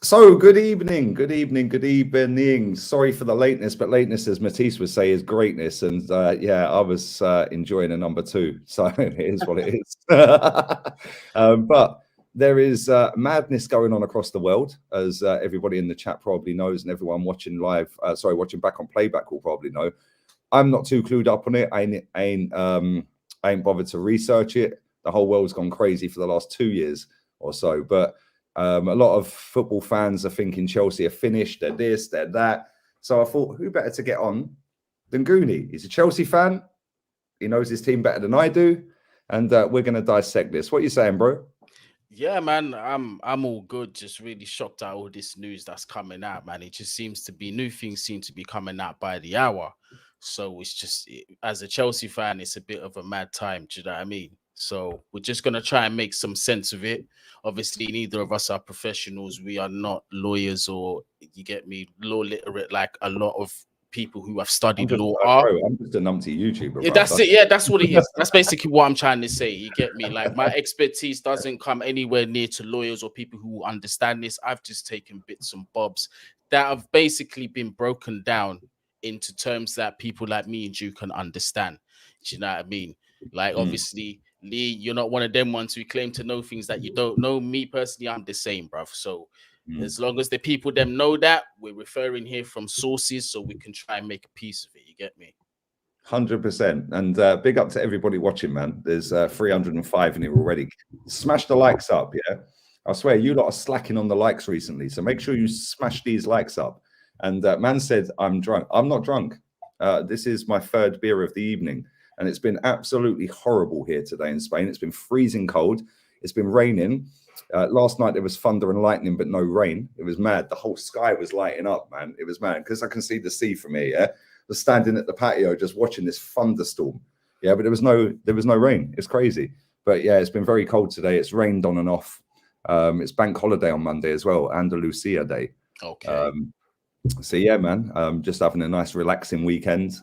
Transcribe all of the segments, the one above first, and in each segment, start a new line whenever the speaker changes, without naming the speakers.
So, good evening, good evening, good evening. Sorry for the lateness, but lateness, as Matisse would say, is greatness. And yeah, I was enjoying a number two. So, it is what it is. But there is madness going on across the world, as everybody in the chat probably knows, and everyone watching live, watching back on playback will probably know. I'm not too clued up on it. I ain't bothered to research it. The whole world's gone crazy for the last 2 years or so. But a lot of football fans are thinking Chelsea are finished, they're this, they're that. So I thought, who better to get on than Goonie? He's a Chelsea fan. He knows his team better than I do. And we're going to dissect this. What are you saying, bro?
Yeah, man, I'm all good. Just really shocked at all this news that's coming out, man. It just seems to be new things seem to be coming out by the hour. So it's just as a Chelsea fan, it's a bit of a mad time. Do you know what I mean? So we're just gonna try and make some sense of it. Obviously, neither of us are professionals. We are not lawyers or you get me, law literate like a lot of people who have studied law are.
Bro, I'm just a numpty YouTuber.
Yeah,
Bro.
that's it. Yeah, that's what it is. That's basically what I'm trying to say. You get me? Like my expertise doesn't come anywhere near to lawyers or people who understand this. I've just taken bits and bobs that have basically been broken down into terms that people like me and you can understand. Do you know what I mean? Like obviously, Lee, you're not one of them ones who claim to know things that you don't know. Me personally, I'm the same, bruv. So as long as the people them know that, we're referring here from sources so we can try and make a piece of it. You get me?
100%. And big up to everybody watching, man. There's 305 in here already. Smash the likes up, yeah? I swear, you lot are slacking on the likes recently. So make sure you smash these likes up. And man said, I'm drunk. I'm not drunk. This is my third beer of the evening. And it's been absolutely horrible here today in Spain. It's been freezing cold. It's been raining. Last night there was thunder and lightning, but no rain. It was mad. The whole sky was lighting up, man. It was mad because I can see the sea from here, yeah? Was standing at the patio just watching this thunderstorm. Yeah, but there was no rain. It's crazy. But yeah, it's been very cold today. It's rained on and off. It's bank holiday on Monday as well, Andalusia Day.
Okay.
So yeah, man, just having a nice relaxing weekend.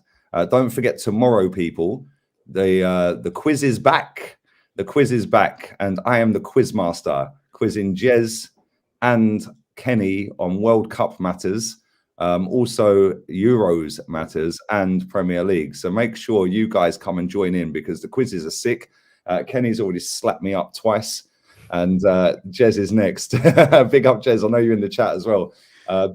Don't forget tomorrow, people. The quiz is back. The quiz is back, and I am the quiz master, quizzing Jez and Kenny on World Cup matters. Also Euros matters and Premier League. So make sure you guys come and join in because the quizzes are sick. Kenny's already slapped me up twice and Jez is next. Big up, Jez. I know you're in the chat as well.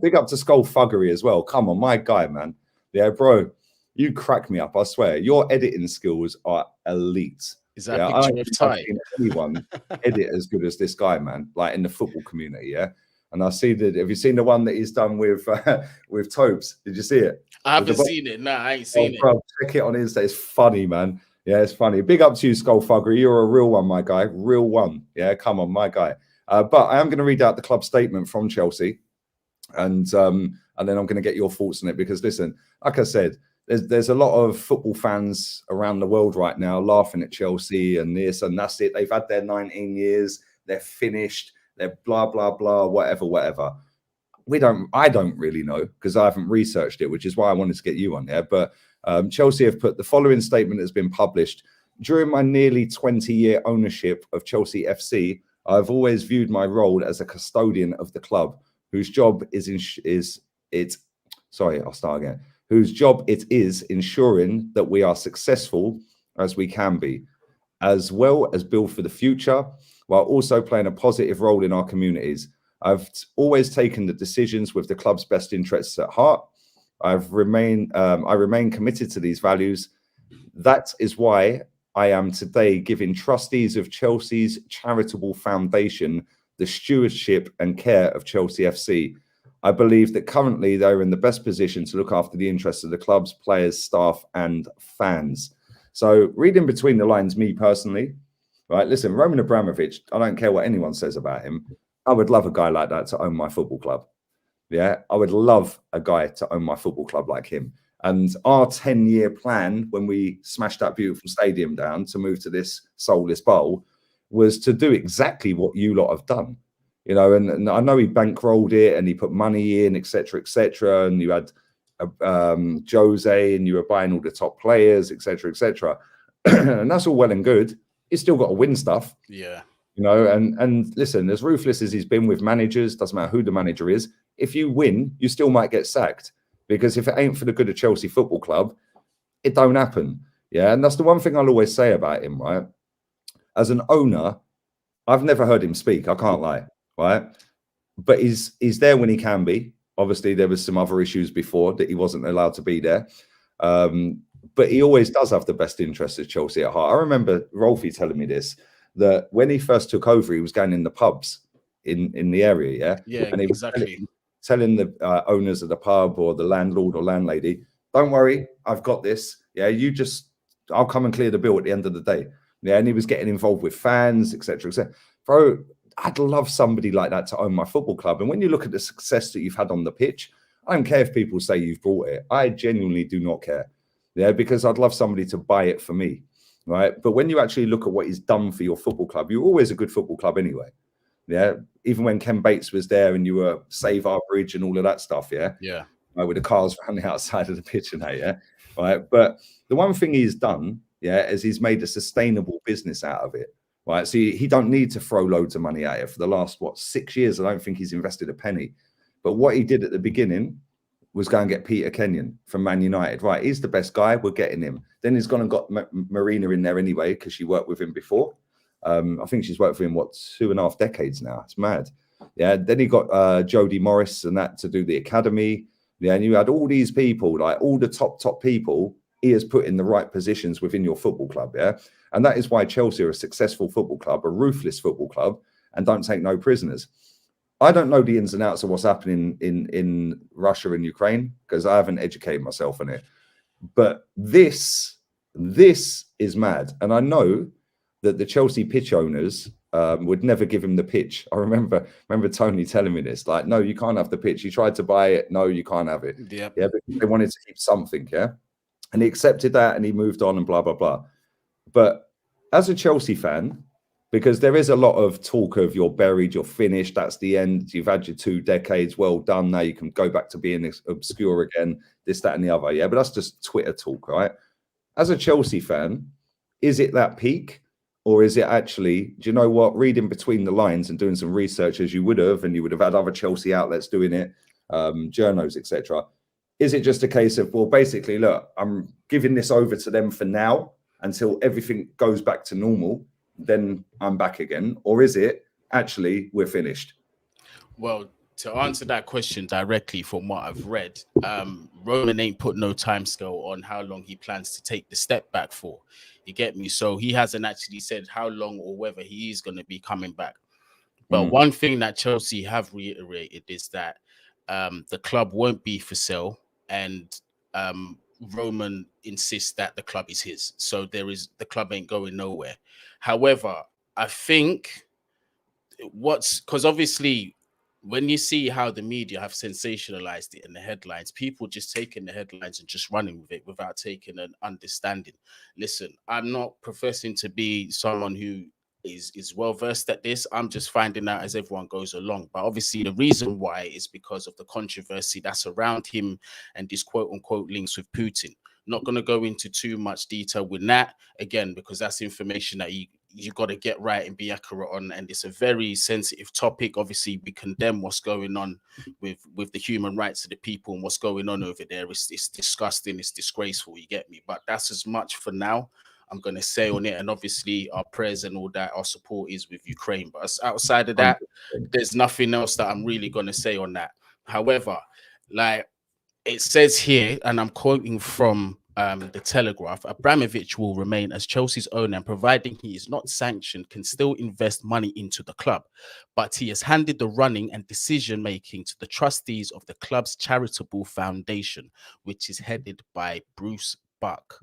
Big up to Skullfuggery as well. Come on, my guy, man. Yeah, bro, you crack me up. I swear. Your editing skills are elite.
Is that a picture of Ty?
I've seen anyone edit as good as this guy, man, like in the football community, yeah? And I see that. Have you seen the one that he's done with Tobes? Did you see it?
I haven't seen it. Nah, I ain't seen it.
Bro, check it on Insta. It's funny, man. Yeah, it's funny. Big up to you, Skullfuggery. You're a real one, my guy. Real one. Yeah, come on, my guy. But I am going to read out the club statement from Chelsea, and then I'm going to get your thoughts on it because listen, like I said, there's a lot of football fans around the world right now laughing at Chelsea and this and that's it. They've had their 19 years. They're finished. They're blah, blah, blah, whatever. I don't really know because I haven't researched it, which is why I wanted to get you on there. But Chelsea have put the following statement has been published. During my nearly 20-year ownership of Chelsea FC, I've always viewed my role as a custodian of the club, whose job whose job it is ensuring that we are successful as we can be, as well as build for the future, while also playing a positive role in our communities. I've always taken the decisions with the club's best interests at heart. I remain committed to these values. That is why I am today giving trustees of Chelsea's charitable foundation the stewardship and care of Chelsea FC. I believe that currently they're in the best position to look after the interests of the club's players, staff, and fans. So reading between the lines, me personally, right? Listen, Roman Abramovich, I don't care what anyone says about him. I would love a guy like that to own my football club. Yeah, I would love a guy to own my football club like him. And our 10-year plan, when we smashed that beautiful stadium down to move to this soulless bowl, was to do exactly what you lot have done. You know, and I know he bankrolled it and he put money in, etc., etc. And you had Jose and you were buying all the top players, etc., etc. And that's all well and good. He's still got to win stuff.
Yeah.
You know, and listen, as ruthless as he's been with managers, doesn't matter who the manager is, if you win, you still might get sacked, because if it ain't for the good of Chelsea Football Club, it don't happen. Yeah, and that's the one thing I'll always say about him, right? As an owner, I've never heard him speak. I can't lie, right? But he's there when he can be. Obviously, there was some other issues before that he wasn't allowed to be there. But he always does have the best interests of Chelsea at heart. I remember Rolfie telling me this, that when he first took over, he was going in the pubs in the area, yeah?
Yeah,
And he was
exactly.
telling the owners of the pub or the landlord or landlady, don't worry, I've got this. Yeah, I'll come and clear the bill at the end of the day. Yeah, and he was getting involved with fans, etc., etc. Bro, I'd love somebody like that to own my football club. And when you look at the success that you've had on the pitch, I don't care if people say you've brought it. I genuinely do not care. Yeah, because I'd love somebody to buy it for me, right? But when you actually look at what he's done for your football club, you're always a good football club anyway. Yeah, even when Ken Bates was there and you were Save Our Bridge and all of that stuff, yeah?
Yeah.
With the cars around the outside of the pitch and that, yeah? Right, but the one thing he's done, yeah, is he's made a sustainable business out of it, right? So he don't need to throw loads of money at it. For the last, 6 years, I don't think he's invested a penny. But what he did at the beginning was go and get Peter Kenyon from Man United. Right, he's the best guy, we're getting him. Then he's gone and got Marina in there anyway, because she worked with him before. I think she's worked for him, 2.5 decades now. It's mad. Yeah, then he got Jodie Morris and that to do the academy. Yeah, and you had all these people, like all the top people, he has put in the right positions within your football club, yeah? And that is why Chelsea are a successful football club, a ruthless football club, and don't take no prisoners. I don't know the ins and outs of what's happening in Russia and Ukraine, because I haven't educated myself on it. But this is mad. And I know that the Chelsea pitch owners would never give him the pitch. I remember Tony telling me this, like, no, you can't have the pitch. He tried to buy it. No, you can't have it.
Yep.
Yeah, because they wanted to keep something, yeah? And he accepted that and he moved on and blah, blah, blah. But as a Chelsea fan, because there is a lot of talk of you're buried, you're finished, that's the end, you've had your 2 decades, well done, now you can go back to being obscure again, this, that, and the other. Yeah, but that's just Twitter talk, right? As a Chelsea fan, is it that peak? Or is it actually, do you know what, reading between the lines and doing some research as you would have, and you would have had other Chelsea outlets doing it, journos, etc. Is it just a case of, well, basically, look, I'm giving this over to them for now until everything goes back to normal, then I'm back again? Or is it actually we're finished?
Well, to answer that question directly from what I've read, Roman ain't put no timescale on how long he plans to take the step back for. You get me? So he hasn't actually said how long or whether he is going to be coming back. But one thing that Chelsea have reiterated is that the club won't be for sale, and Roman insists that the club is his. So the club ain't going nowhere. However, I think because obviously when you see how the media have sensationalized it in the headlines, people just taking the headlines and just running with it without taking an understanding. Listen, I'm not professing to be someone who is well versed at this. I'm just finding out as everyone goes along. But obviously the reason why is because of the controversy that's around him and his quote unquote links with Putin. Not going to go into too much detail with that, again, because that's information that you got to get right and be accurate on, and it's a very sensitive topic. Obviously, we condemn what's going on with the human rights of the people and what's going on over there. It's disgusting, it's disgraceful, you get me? But that's as much for now I'm going to say on it. And obviously our prayers and all that, our support is with Ukraine. But outside of that, there's nothing else that I'm really going to say on that. However, like it says here, and I'm quoting from the Telegraph, Abramovich will remain as Chelsea's owner, and providing he is not sanctioned, can still invest money into the club. But he has handed the running and decision-making to the trustees of the club's charitable foundation, which is headed by Bruce Buck.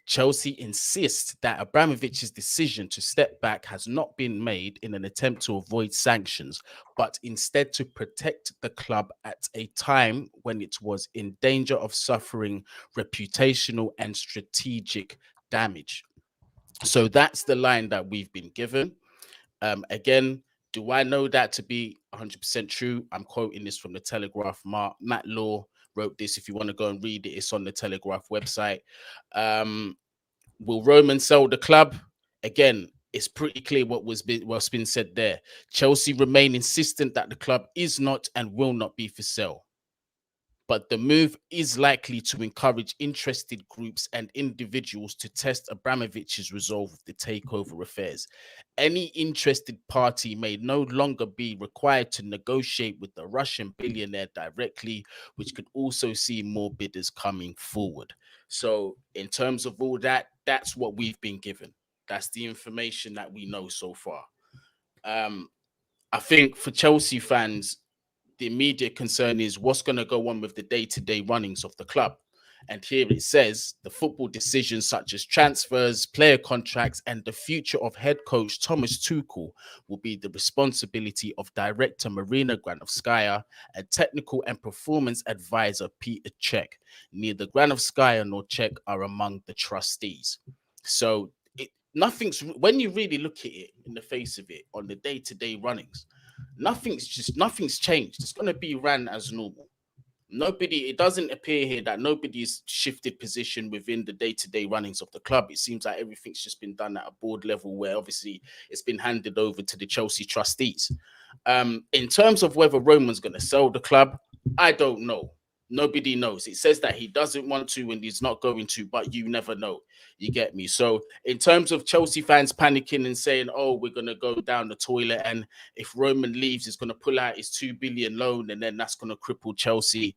Chelsea insists that Abramovich's decision to step back has not been made in an attempt to avoid sanctions, but instead to protect the club at a time when it was in danger of suffering reputational and strategic damage. So that's the line that we've been given. Again, do I know that to be 100% true? I'm quoting this from the Telegraph. Matt Law wrote this. If you want to go and read it, it's on the Telegraph website. Will Roman sell the club? Again, it's pretty clear what's been said there. Chelsea remain insistent that the club is not and will not be for sale. But the move is likely to encourage interested groups and individuals to test Abramovich's resolve of the takeover affairs. Any interested party may no longer be required to negotiate with the Russian billionaire directly, which could also see more bidders coming forward. So in terms of all that, that's what we've been given. That's the information that we know so far. I think for Chelsea fans, the immediate concern is what's going to go on with the day-to-day runnings of the club. And here it says the football decisions such as transfers, player contracts, and the future of head coach Thomas Tuchel will be the responsibility of director Marina Granovskaya and technical and performance advisor Peter Cech. Neither Granovskaya nor Cech are among the trustees. So when you really look at it in the face of it on the day-to-day runnings, nothing's changed. It's going to be ran as normal. It doesn't appear here that nobody's shifted position within the day-to-day runnings of the club. It seems like everything's just been done at a board level where obviously it's been handed over to the Chelsea trustees. In terms of whether Roman's going to sell the club, I don't know. Nobody knows. It says that he doesn't want to and he's not going to, but you never know. You get me? So in terms of Chelsea fans panicking and saying, oh, we're going to go down the toilet, and if Roman leaves, he's going to pull out his 2 billion loan and then that's going to cripple Chelsea.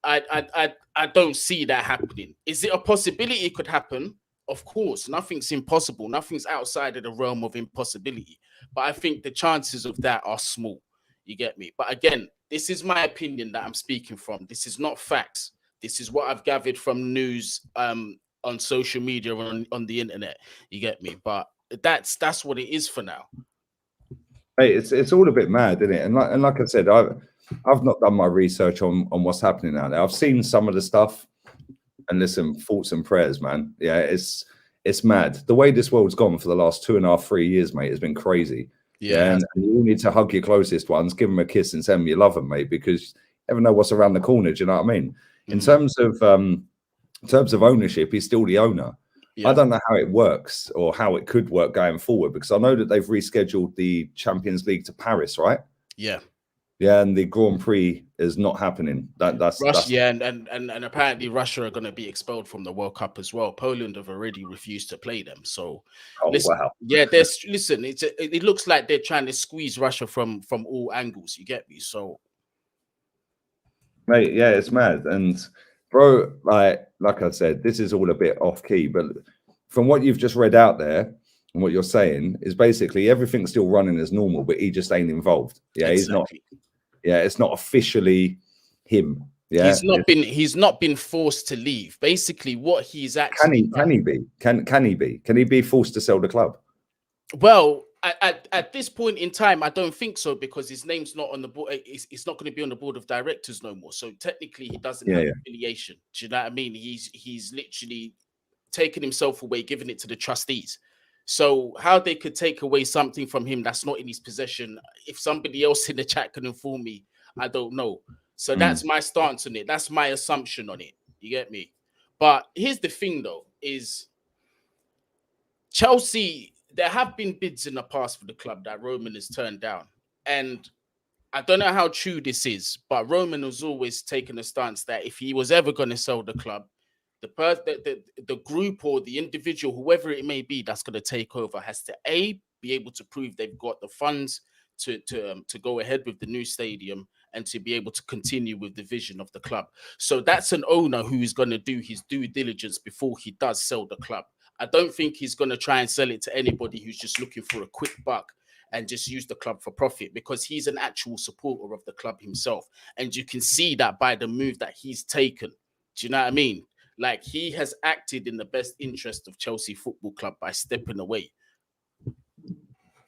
I don't see that happening. Is it a possibility it could happen? Of course, nothing's impossible. Nothing's outside of the realm of impossibility. But I think the chances of that are small. You get me? But again, this is my opinion that I'm speaking from. This is not facts. This is what I've gathered from news on social media, on the internet. You get me? But that's what it is for now.
Hey, it's all a bit mad, isn't it? And like I said, I've not done my research on what's happening out there. I've seen some of the stuff, and listen, thoughts and prayers, man. Yeah, it's mad. The way this world's gone for the last 2.5, 3 years, mate, has been crazy. Yeah, and you need to hug your closest ones, give them a kiss, and tell them you love them, mate, because you never know what's around the corner. Do you know what I mean? In terms of ownership, he's still the owner. Yeah. I don't know how it works or how it could work going forward, because I know that they've rescheduled the Champions League to Paris, right?
Yeah.
Yeah, and the Grand Prix is not happening. That's
Russia, yeah, and apparently Russia are going to be expelled from the World Cup as well. Poland have already refused to play them. So,
wow.
Yeah, it looks like they're trying to squeeze Russia from all angles. You get me? So,
mate, yeah, it's mad. And bro, like I said, this is all a bit off key, but from what you've just read out there and what you're saying is basically everything's still running as normal, but he just ain't involved. Yeah, exactly. He's not. Yeah, it's not officially him. Yeah,
he's not been forced to leave. Basically, what he's actually
can he be forced to sell the club?
Well, at this point in time, I don't think so, because his name's not on the board. It's not going to be on the board of directors no more. So technically, he doesn't have affiliation. Do you know what I mean? He's literally taken himself away, giving it to the trustees. So how they could take away something from him that's not in his possession, if somebody else in the chat can inform me, I don't know. So that's my stance on it. That's my assumption on it. You get me? But here's the thing, though, is Chelsea, there have been bids in the past for the club that Roman has turned down. And I don't know how true this is, but Roman was always taking a stance that if he was ever going to sell the club, the group or the individual, whoever it may be, that's going to take over has to be able to prove they've got the funds to go ahead with the new stadium and to be able to continue with the vision of the club. So that's an owner who is going to do his due diligence before he does sell the club. I don't think he's going to try and sell it to anybody who's just looking for a quick buck and just use the club for profit, because he's an actual supporter of the club himself. And you can see that by the move that he's taken. Do you know what I mean? Like, he has acted in the best interest of Chelsea Football Club by stepping away.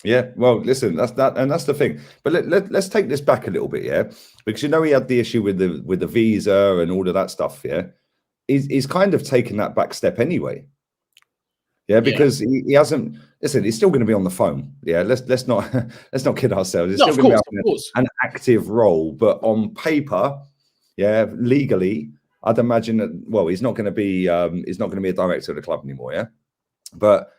Yeah, well, listen, that's the thing. But let's take this back a little bit, yeah, because he had the issue with the visa and all of that stuff. Yeah, he's kind of taken that back step anyway. Yeah, because he hasn't. Listen, he's still going to be on the phone. Yeah, let's not kid ourselves. He's still going to be an active role, but on paper, yeah, legally, I'd imagine that. Well, he's not going to be a director of the club anymore. Yeah, but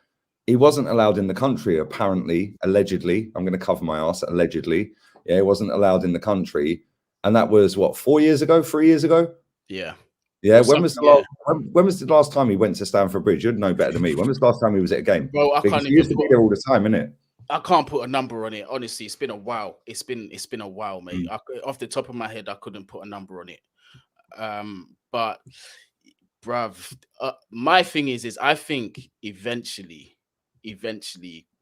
He wasn't allowed in the country, apparently, allegedly. I'm going to cover my ass, allegedly. Yeah, he wasn't allowed in the country. And that was, what, 4 years ago, 3 years ago?
Yeah.
Yeah, when was the last time he went to Stamford Bridge? You'd know better than me. When was the last time he was at a game?
Bro,
Because he used to be there all the time, innit?
I can't put a number on it. Honestly, it's been a while. It's been a while, mate. Off the top of my head, I couldn't put a number on it. But bruv, my thing is I think eventually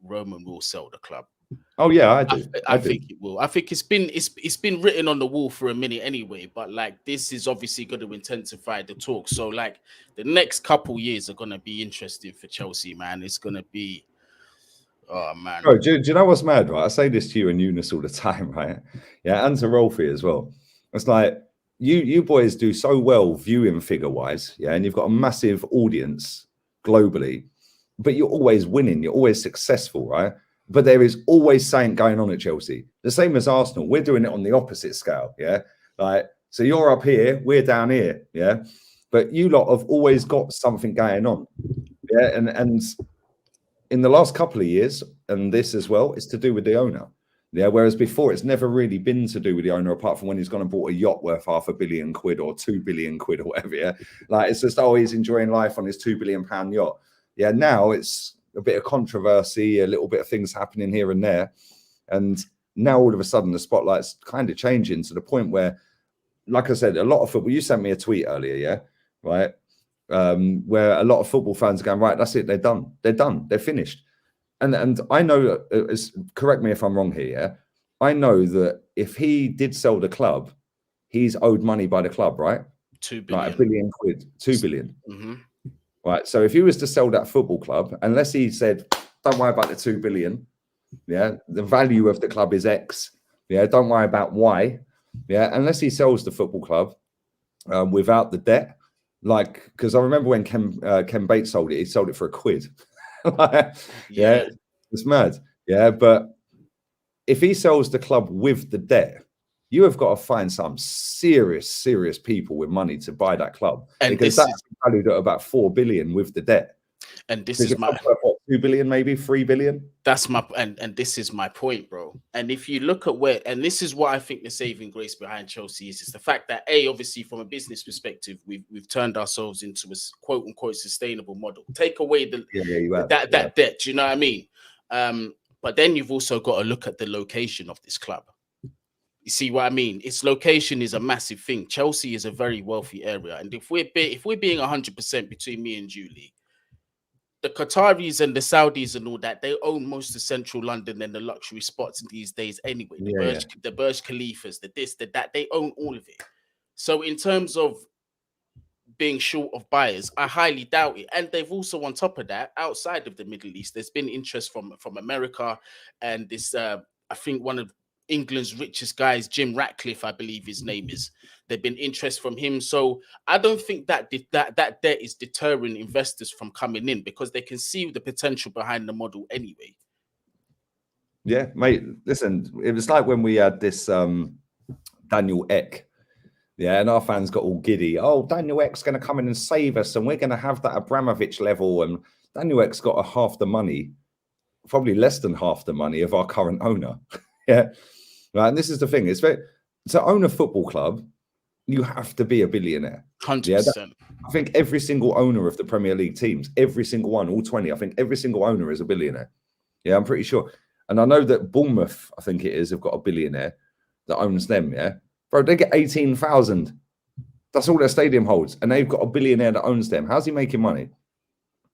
Roman will sell the club.
Oh yeah, I do.
I think it will. I think it's been written on the wall for a minute anyway. But like, this is obviously going to intensify the talk. So like, the next couple years are going to be interesting for Chelsea, man. It's going to be, oh man.
Bro, do you know what's mad, right? I say this to you and Eunice all the time, right? Yeah, and to Rolfie as well. It's like, you boys do so well viewing figure wise, yeah, and you've got a massive audience globally, but you're always winning, you're always successful, right? But there is always something going on at Chelsea. The same as Arsenal. We're doing it on the opposite scale, yeah. Like, so you're up here, we're down here, yeah. But you lot have always got something going on, yeah. And in the last couple of years, and this as well, it's to do with the owner. Yeah, whereas before it's never really been to do with the owner, apart from when he's gone and bought a yacht worth £500 million or 2 billion quid or whatever. Yeah, like, it's just, oh, he's enjoying life on his £2 billion yacht. Yeah, now it's a bit of controversy, a little bit of things happening here and there, and now all of a sudden the spotlight's kind of changing to the point where, like I said, a lot of football. You sent me a tweet earlier, yeah, right, where a lot of football fans are going, right, that's it, they're done, they're finished. And I know, correct me if I'm wrong here, yeah? I know that if he did sell the club, he's owed money by the club, right?
2 billion.
Like £1 billion, 2 billion.
Mm-hmm.
Right, so if he was to sell that football club, unless he said, don't worry about the 2 billion, yeah, the value of the club is X, yeah, don't worry about Y, yeah, unless he sells the football club without the debt, like, because I remember when Ken Bates sold it, he sold it for £1. Yeah, it's mad. Yeah, but if he sells the club with the debt, you have got to find some serious people with money to buy that club, and because that's valued at about 4 billion with the debt.
And this is my
2 billion, maybe 3 billion.
That's my and this is my point, bro. And if you look at where, and this is what I think the saving grace behind Chelsea is the fact that, obviously from a business perspective, we've turned ourselves into a quote unquote sustainable model. Take away that debt, do you know what I mean? But then you've also got to look at the location of this club. You see what I mean? Its location is a massive thing. Chelsea is a very wealthy area, and if we're being 100% between me and Julie, the Qataris and the Saudis and all that, they own most of central London and the luxury spots these days anyway. The Burj Khalifas, the this, the that, they own all of it. So in terms of being short of buyers, I highly doubt it. And they've also, on top of that, outside of the Middle East, there's been interest from America, and this, I think one of England's richest guys, Jim Ratcliffe, I believe his name is. There've been interest from him, so I don't think that debt is deterring investors from coming in, because they can see the potential behind the model anyway.
Yeah, mate. Listen, it was like when we had this Daniel Ek, yeah, and our fans got all giddy. Oh, Daniel Ek's going to come in and save us, and we're going to have that Abramovich level. And Daniel Ek's got half the money, probably less than half the money of our current owner. Yeah. Right, and this is the thing: to own a football club, you have to be a billionaire.
100%.
I think every single owner of the Premier League teams, every single one, all 20, I think every single owner is a billionaire. Yeah, I'm pretty sure. And I know that Bournemouth, I think it is, have got a billionaire that owns them. Yeah, bro, they get 18,000. That's all their stadium holds, and they've got a billionaire that owns them. How's he making money?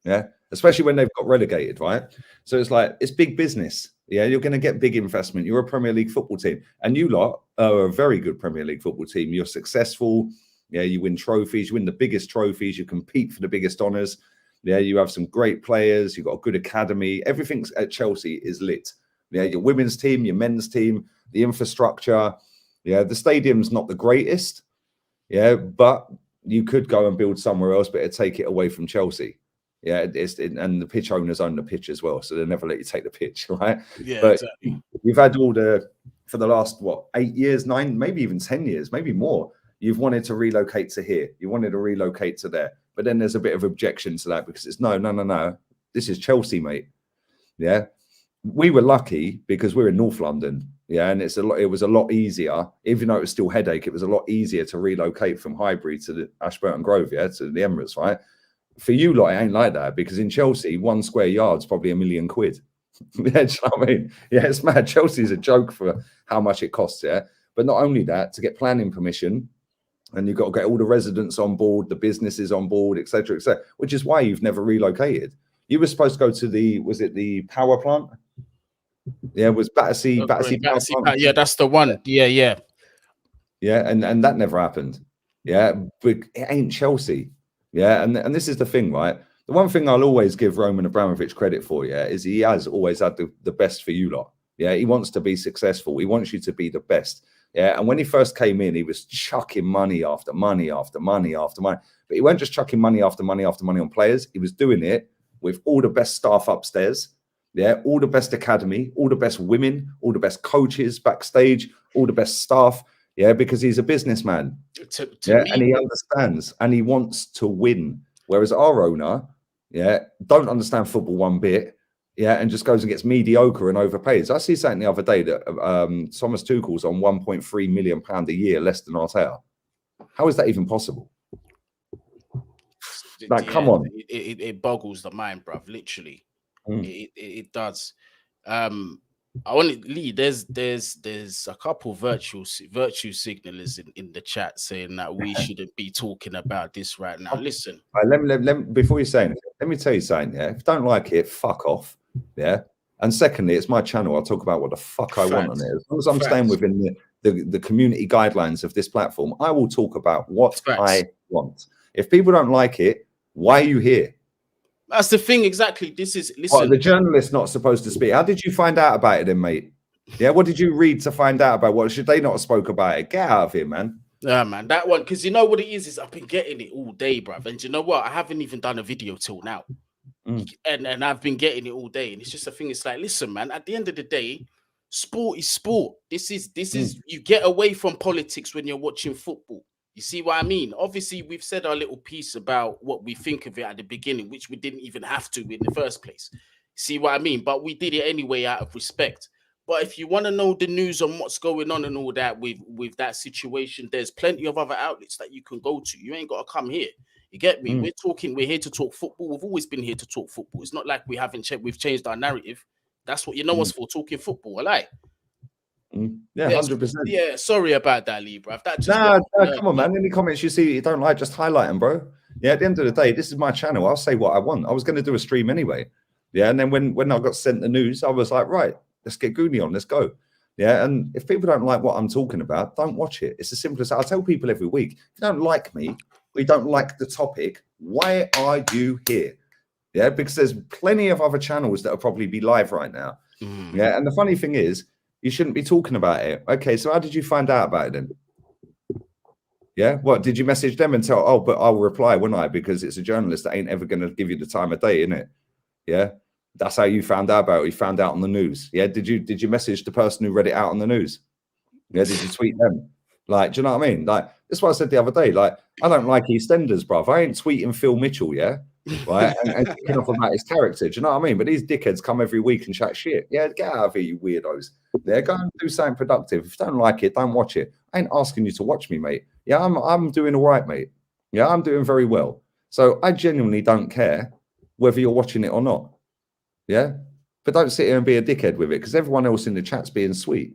Yeah, especially when they've got relegated, right? So it's like, it's big business. Yeah, you're going to get big investment. You're a Premier League football team, and you lot are a very good Premier League football team. You're successful. Yeah, you win trophies. You win the biggest trophies. You compete for the biggest honours. Yeah, you have some great players. You've got a good academy. Everything at Chelsea is lit. Yeah, your women's team, your men's team, the infrastructure. Yeah, the stadium's not the greatest. Yeah, but you could go and build somewhere else, but it'd take it away from Chelsea. Yeah, and the pitch owners own the pitch as well, so they never let you take the pitch, right?
Yeah,
but
exactly.
You've had for the last 8 years, 9, maybe even 10 years, maybe more. You've wanted to relocate to here, you wanted to relocate to there, but then there's a bit of objection to that, because it's no. This is Chelsea, mate. Yeah, we were lucky because we're in North London. Yeah, and it was a lot easier, even though it was still headache. It was a lot easier to relocate from Highbury to the Ashburton Grove, yeah, to the Emirates, right? For you lot, it ain't like that, because in Chelsea, 1 square yard's probably £1 million. Yeah, do you know what I mean? Yeah, it's mad. Chelsea's a joke for how much it costs, yeah. But not only that, to get planning permission, and you've got to get all the residents on board, the businesses on board, etc., which is why you've never relocated. You were supposed to go to was it the power plant? Yeah, it was Battersea power plant.
Yeah, that's the one. Yeah.
And that never happened. Yeah, but it ain't Chelsea. Yeah, and this is the thing, right? The one thing I'll always give Roman Abramovich credit for, yeah, is he has always had the best for you lot. Yeah, he wants to be successful. He wants you to be the best. Yeah, and when he first came in, he was chucking money after money after money after money. But he weren't just chucking money after money after money on players. He was doing it with all the best staff upstairs. Yeah, all the best academy, all the best women, all the best coaches backstage, all the best staff. Yeah, because he's a businessman. And he understands and he wants to win. Whereas our owner, yeah, don't understand football one bit. Yeah, and just goes and gets mediocre and overpays. I see something the other day that Thomas Tuchel's on £1.3 million a year less than Arteta. How is that even possible? Like, yeah, come on.
It boggles the mind, bruv, literally. It does. I want to Lee. There's a couple virtue signalers in the chat saying that we shouldn't be talking about this right now. Listen,
let me before you say anything, let me tell you something. Yeah, if you don't like it, fuck off. Yeah, and secondly, it's my channel. I'll talk about what the fuck I want on it. As long as I'm staying within the community guidelines of this platform, I will talk about what I want. If people don't like it, why are you here?
That's the thing, exactly. Listen.
What, the journalist's not supposed to speak. How did you find out about it then, mate? Yeah, what did you read to find out about what? Should they not have spoke about it? Get out of here, man.
Yeah, man, that one, because you know what it is I've been getting it all day, bruv. And you know what? I haven't even done a video till now. And I've been getting it all day. And it's just a thing, it's like, listen, man, at the end of the day, sport is sport. This is you get away from politics when you're watching football. You see what I mean? Obviously, we've said our little piece about what we think of it at the beginning, which we didn't even have to in the first place. See what I mean? But we did it anyway out of respect. But if you want to know the news on what's going on and all that with that situation, there's plenty of other outlets that you can go to. You ain't got to come here. You get me? We're here to talk football. We've always been here to talk football. It's not like we've changed our narrative. That's what you know us for, talking football. I like.
Yeah, 100%.
Yeah, sorry about that, Lee, bro. That just
come on, man. Any comments you see you don't like, just highlight them, bro. Yeah, at the end of the day, this is my channel. I'll say what I want. I was going to do a stream anyway. Yeah, and then when I got sent the news, I was like, right, let's get Goonie on. Let's go. Yeah, and if people don't like what I'm talking about, don't watch it. It's as simple as that. I tell people every week, if you don't like me, or you don't like the topic, why are you here? Yeah, because there's plenty of other channels that will probably be live right now. Yeah, and the funny thing is, you shouldn't be talking about it. Okay, so how did you find out about it then? Yeah, what, did you message them and tell, oh, but I'll reply, wouldn't I? Because it's a journalist that ain't ever going to give you the time of day, innit? Yeah, that's how you found out about it. You found out on the news. Yeah, did you message the person who read it out on the news? Yeah, did you tweet them? Like, do you know what I mean? Like, that's what I said the other day. Like, I don't like EastEnders, bruv. I ain't tweeting Phil Mitchell, yeah? Right, and kicking off about his character. Do you know what I mean? But these dickheads come every week and chat shit. Yeah, get out of here, you weirdos. Yeah, go and do something productive. If you don't like it, don't watch it. I ain't asking you to watch me, mate. Yeah, I'm doing all right, mate. Yeah, I'm doing very well. So I genuinely don't care whether you're watching it or not. Yeah, but don't sit here and be a dickhead with it, because everyone else in the chat's being sweet.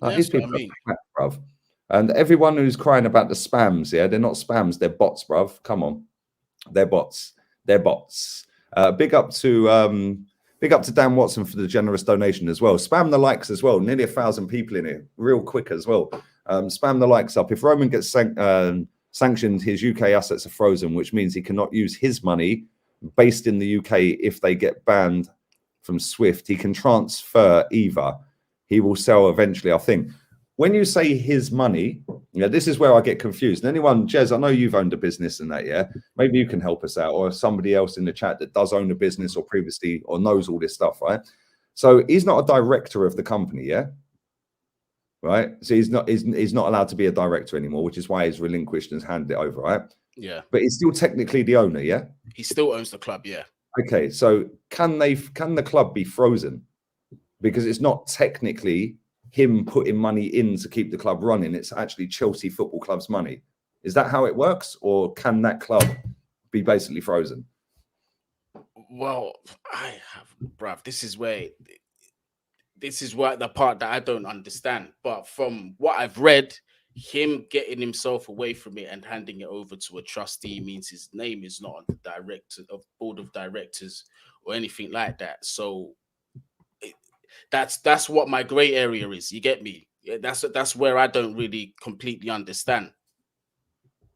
Like, these people are crap, bruv. And everyone who's crying about the spams, yeah, they're not spams, they're bots, bruv. Come on, they're bots. They're bots. Big up to Dan Watson for the generous donation as well. Spam the likes as well. Nearly 1,000 people in it, real quick as well. Spam the likes up. If Roman gets sanctioned, his UK assets are frozen, which means he cannot use his money based in the UK if they get banned from SWIFT. He can transfer either. He will sell eventually, I think. When you say his money, yeah, this is where I get confused. And anyone, Jez, I know you've owned a business and that, yeah? Maybe you can help us out, or somebody else in the chat that does own a business or previously or knows all this stuff, right? So he's not a director of the company, yeah? Right? So he's not allowed to be a director anymore, which is why he's relinquished and handed it over, right?
Yeah.
But he's still technically the owner, yeah?
He still owns the club, yeah.
Okay, so can the club be frozen? Because it's not technically him putting money in to keep the club running. It's actually Chelsea Football Club's money. Is that how it works? Or can that club be basically frozen?
Well, bruv, this is where the part that I don't understand. But from what I've read, him getting himself away from it and handing it over to a trustee means his name is not on the board of directors or anything like that. So that's what my gray area is. You get me? Yeah, that's where I don't really completely understand.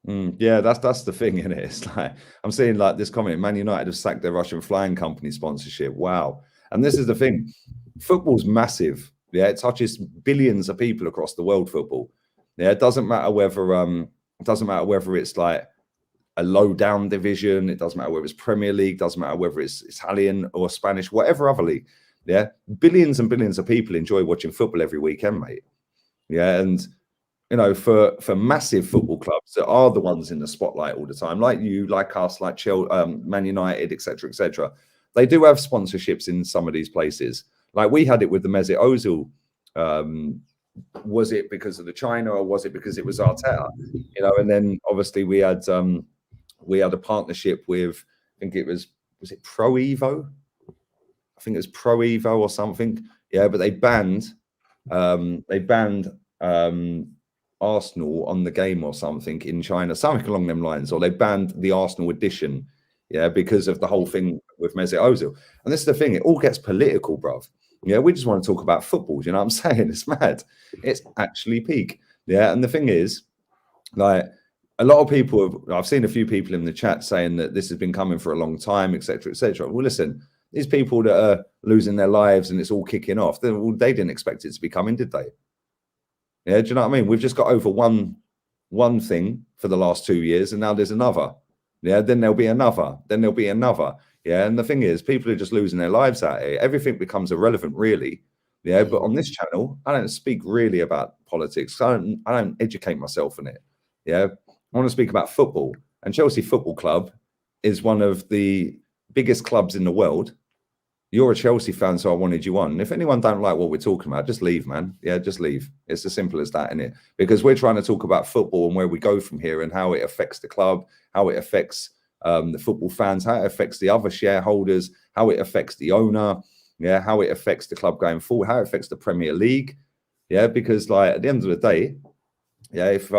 Yeah, that's the thing, isn't it? It's like I'm seeing like this comment: Man United have sacked their Russian flying company sponsorship. Wow! And this is the thing: football's massive. Yeah, it touches billions of people across the world. Football. Yeah, it doesn't matter whether it's like a low down division. It doesn't matter whether it's Premier League. Doesn't matter whether it's Italian or Spanish, whatever other league. Yeah, billions and billions of people enjoy watching football every weekend, mate. Yeah, and you know, for massive football clubs that are the ones in the spotlight all the time, like you, like us, like Chelsea, Man United, etc., etc. They do have sponsorships in some of these places. Like we had it with the Mesut Ozil. Was it because of the China, or was it because it was Arteta? You know, and then obviously we had a partnership with, I think it was it Pro Evo? I think it was Pro Evo or something. Yeah, but they banned Arsenal on the game or something in China, something along them lines, or they banned the Arsenal edition, yeah, because of the whole thing with Mesut Ozil. And this is the thing; it all gets political, bruv. Yeah, we just want to talk about football. Do you know what I'm saying? It's mad. It's actually peak. Yeah, and the thing is, like a lot of people, I've seen a few people in the chat saying that this has been coming for a long time, etc., etc. Well, listen, these people that are losing their lives and it's all kicking off, they didn't expect it to be coming, did they? Yeah, do you know what I mean? We've just got over one thing for the last 2 years, and now there's another. Yeah, then there'll be another. Then there'll be another. Yeah, and the thing is, people are just losing their lives out here. Everything becomes irrelevant, really. Yeah, but on this channel, I don't speak really about politics. I don't educate myself in it. Yeah, I want to speak about football. And Chelsea Football Club is one of the biggest clubs in the world. You're a Chelsea fan, so I wanted you on. And if anyone don't like what we're talking about, just leave, man. Yeah, just leave. It's as simple as that, innit? Because we're trying to talk about football and where we go from here and how it affects the club, how it affects the football fans, how it affects the other shareholders, how it affects the owner, yeah, how it affects the club going forward, how it affects the Premier League. Yeah, because like at the end of the day, yeah, if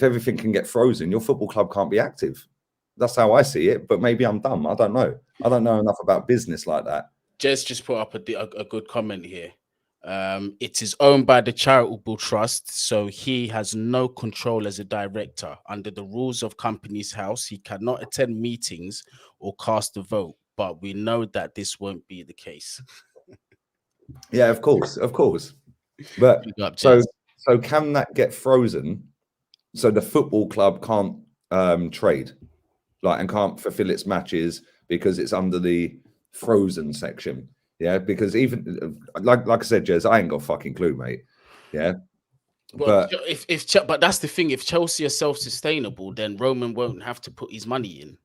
everything can get frozen, your football club can't be active. That's how I see it. But maybe I'm dumb. I don't know. I don't know enough about business like that.
Jez just put up a good comment here. It is owned by the charitable trust, so he has no control as a director. Under the rules of Companies House, he cannot attend meetings or cast a vote. But we know that this won't be the case.
Yeah, of course. But so can that get frozen? So the football club can't trade, like, and can't fulfill its matches because it's under the frozen section. Yeah, because even like I said, Jez, I ain't got a fucking clue, mate. Yeah.
Well, but that's the thing. If Chelsea are self-sustainable, then Roman won't have to put his money in.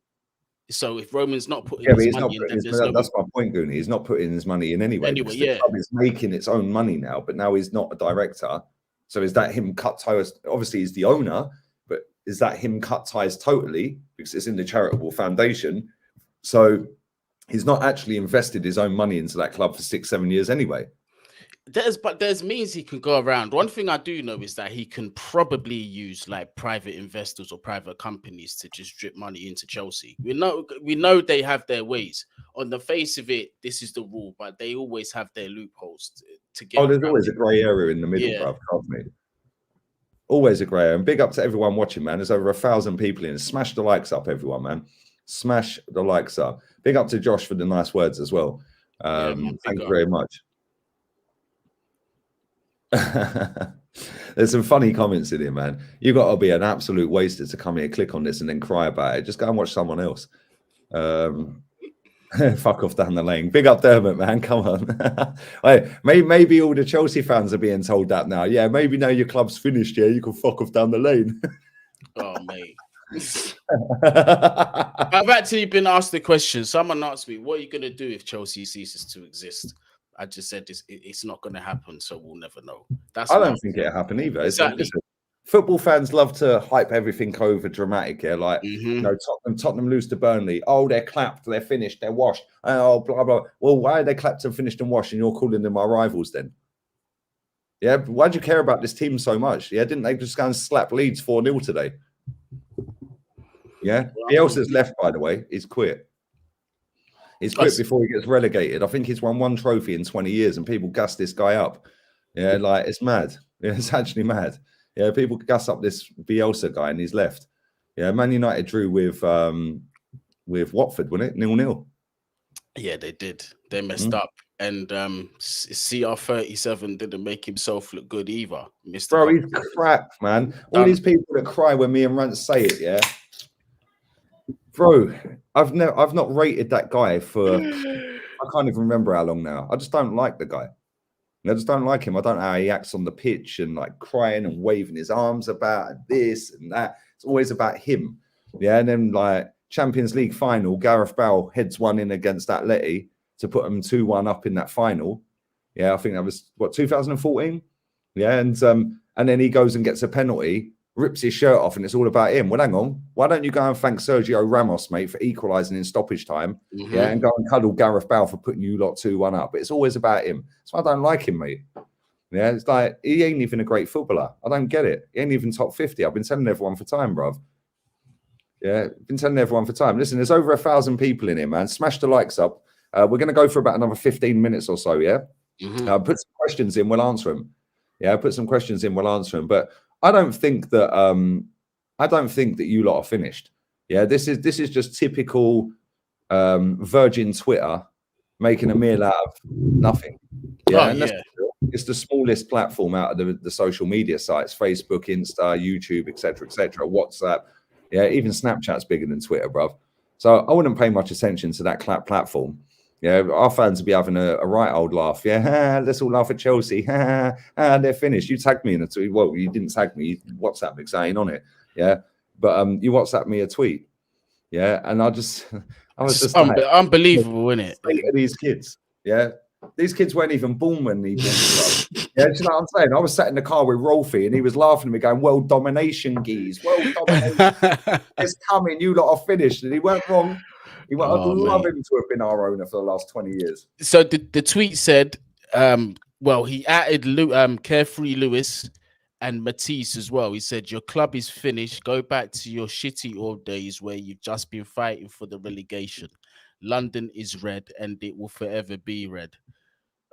So if Roman's not putting his money in, then
that's my point, Goonie. He's not putting his money in anyway.
Anyway, yeah,
the club is making its own money now, but now he's not a director. So is that him cut ties? Obviously, he's the owner, but is that him cut ties totally because it's in the charitable foundation? So he's not actually invested his own money into that club for 6-7 years anyway.
There's means he can go around. One thing I do know is that he can probably use like private investors or private companies to just drip money into Chelsea. We know they have their ways. On the face of it, this is the rule, but they always have their loopholes to get.
Oh, there's always a grey area in the middle, bruv. Trust me. Always a grey area. And big up to everyone watching, man. There's over 1,000 people in. Smash the likes up, everyone, man. Smash the likes up. Big up to Josh for the nice words as well. Thank you very much. There's some funny comments in here, man. You got to be an absolute waster to come here, click on this, and then cry about it. Just go and watch someone else. Fuck off down the lane. Big up Dermot, man. Come on. Maybe all the Chelsea fans are being told that now. Yeah, maybe now your club's finished. Yeah, you can fuck off down the lane.
Oh, mate. I've actually been asked the question. Someone asked me, "What are you going to do if Chelsea ceases to exist?" I just said it's not going to happen, so we'll never know. That's
I don't think it'll happen either.
Exactly.
Listen, football fans love to hype everything over dramatic. Yeah, like
Mm-hmm.
Tottenham lose to Burnley. Oh, they're clapped, they're finished, they're washed. Oh, blah blah. Well, why are they clapped and finished and washed, and you're calling them our rivals then? Yeah, why do you care about this team so much? Yeah, didn't they just go and slap Leeds 4-0 today? Yeah, Bielsa's left, by the way. He's quit. He's quit before he gets relegated. I think he's won 1 trophy in 20 years, and people gas this guy up. Yeah, like it's mad. Yeah, it's actually mad. Yeah, people gas up this Bielsa guy, and he's left. Yeah, Man United drew with Watford, wasn't it? 0-0.
Yeah, they did. They messed up, and CR37 didn't make himself look good either. Mr.
Bro, he's crap, man. All these people that cry when me and Rance say it, yeah. Bro, I've not rated that guy for I can't even remember how long now. I just don't like the guy. I just don't like him. I don't know how he acts on the pitch and like crying and waving his arms about and this and that. It's always about him. Yeah, and then like Champions League final, Gareth Bale heads one in against Atleti to put them 2-1 up in that final. Yeah, I think that was 2014. Yeah, and then he goes and gets a penalty, rips his shirt off, and it's all about him. Well, hang on. Why don't you go and thank Sergio Ramos, mate, for equalising in stoppage time? Mm-hmm. Yeah, and go and cuddle Gareth Bale for putting you lot 2-1 up. But it's always about him. So I don't like him, mate. Yeah, it's like he ain't even a great footballer. I don't get it. He ain't even top 50. I've been telling everyone for time, bruv. Yeah, been telling everyone for time. Listen, there's over 1,000 people in here, man. Smash the likes up. We're going to go for about another 15 minutes or so, yeah? Mm-hmm. Put some questions in, we'll answer them. Yeah, put some questions in, we'll answer them. But I don't think that you lot are finished. Yeah, this is just typical Virgin Twitter making a meal out of nothing. Yeah, it's the smallest platform out of the social media sites: Facebook, Insta, YouTube, etc., WhatsApp. Yeah, even Snapchat's bigger than Twitter, bruv. So I wouldn't pay much attention to that platform. Yeah, our fans would be having a right old laugh. Yeah, let's all laugh at Chelsea. They're finished. You tagged me in a tweet. Well, you didn't tag me. You WhatsApp me saying on it. Yeah, but you WhatsApp me a tweet. Yeah, and I was just
unbelievable, isn't it?
Look at these kids. Yeah, these kids weren't even born when he was. Yeah, do you know what I'm saying? I was sat in the car with Rolfie, and he was laughing at me, going, "World domination, geese. World domination. It's coming. You lot are finished." And he weren't wrong. I'd love him to have been our owner for the last 20 years.
So the tweet said, he added Carefree Lewis and Matisse as well. He said, "Your club is finished. Go back to your shitty old days where you've just been fighting for the relegation. London is red, and it will forever be red."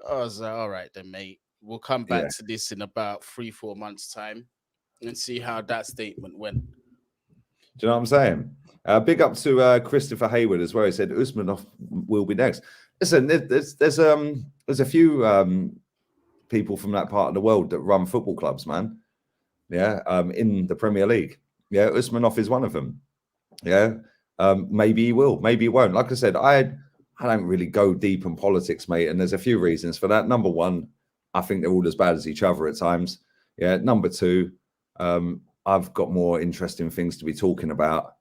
I was like, all right then, mate. We'll come back to this in about 3-4 months' time and see how that statement went.
Do you know what I'm saying? Big up to Christopher Hayward as well. He said Usmanov will be next. Listen, there's a few people from that part of the world that run football clubs, man. Yeah, in the Premier League. Yeah, Usmanov is one of them. Yeah, maybe he will, maybe he won't. Like I said, I don't really go deep in politics, mate, and there's a few reasons for that. Number one, I think they're all as bad as each other at times. Yeah. Number two, I've got more interesting things to be talking about.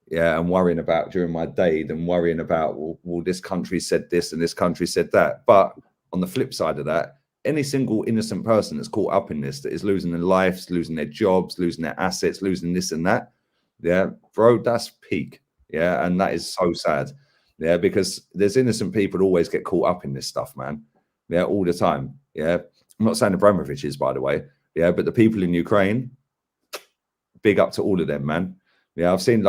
Yeah, and worrying about during my day than worrying about, well, this country said this and this country said that. But on the flip side of that, any single innocent person that's caught up in this, that is losing their lives, losing their jobs, losing their assets, losing this and that, yeah, bro, that's peak. Yeah, and that is so sad. Yeah, because there's innocent people who always get caught up in this stuff, man. Yeah, all the time. Yeah, I'm not saying Abramovich is, by the way. Yeah, but the people in Ukraine, big up to all of them, man. Yeah, I've seen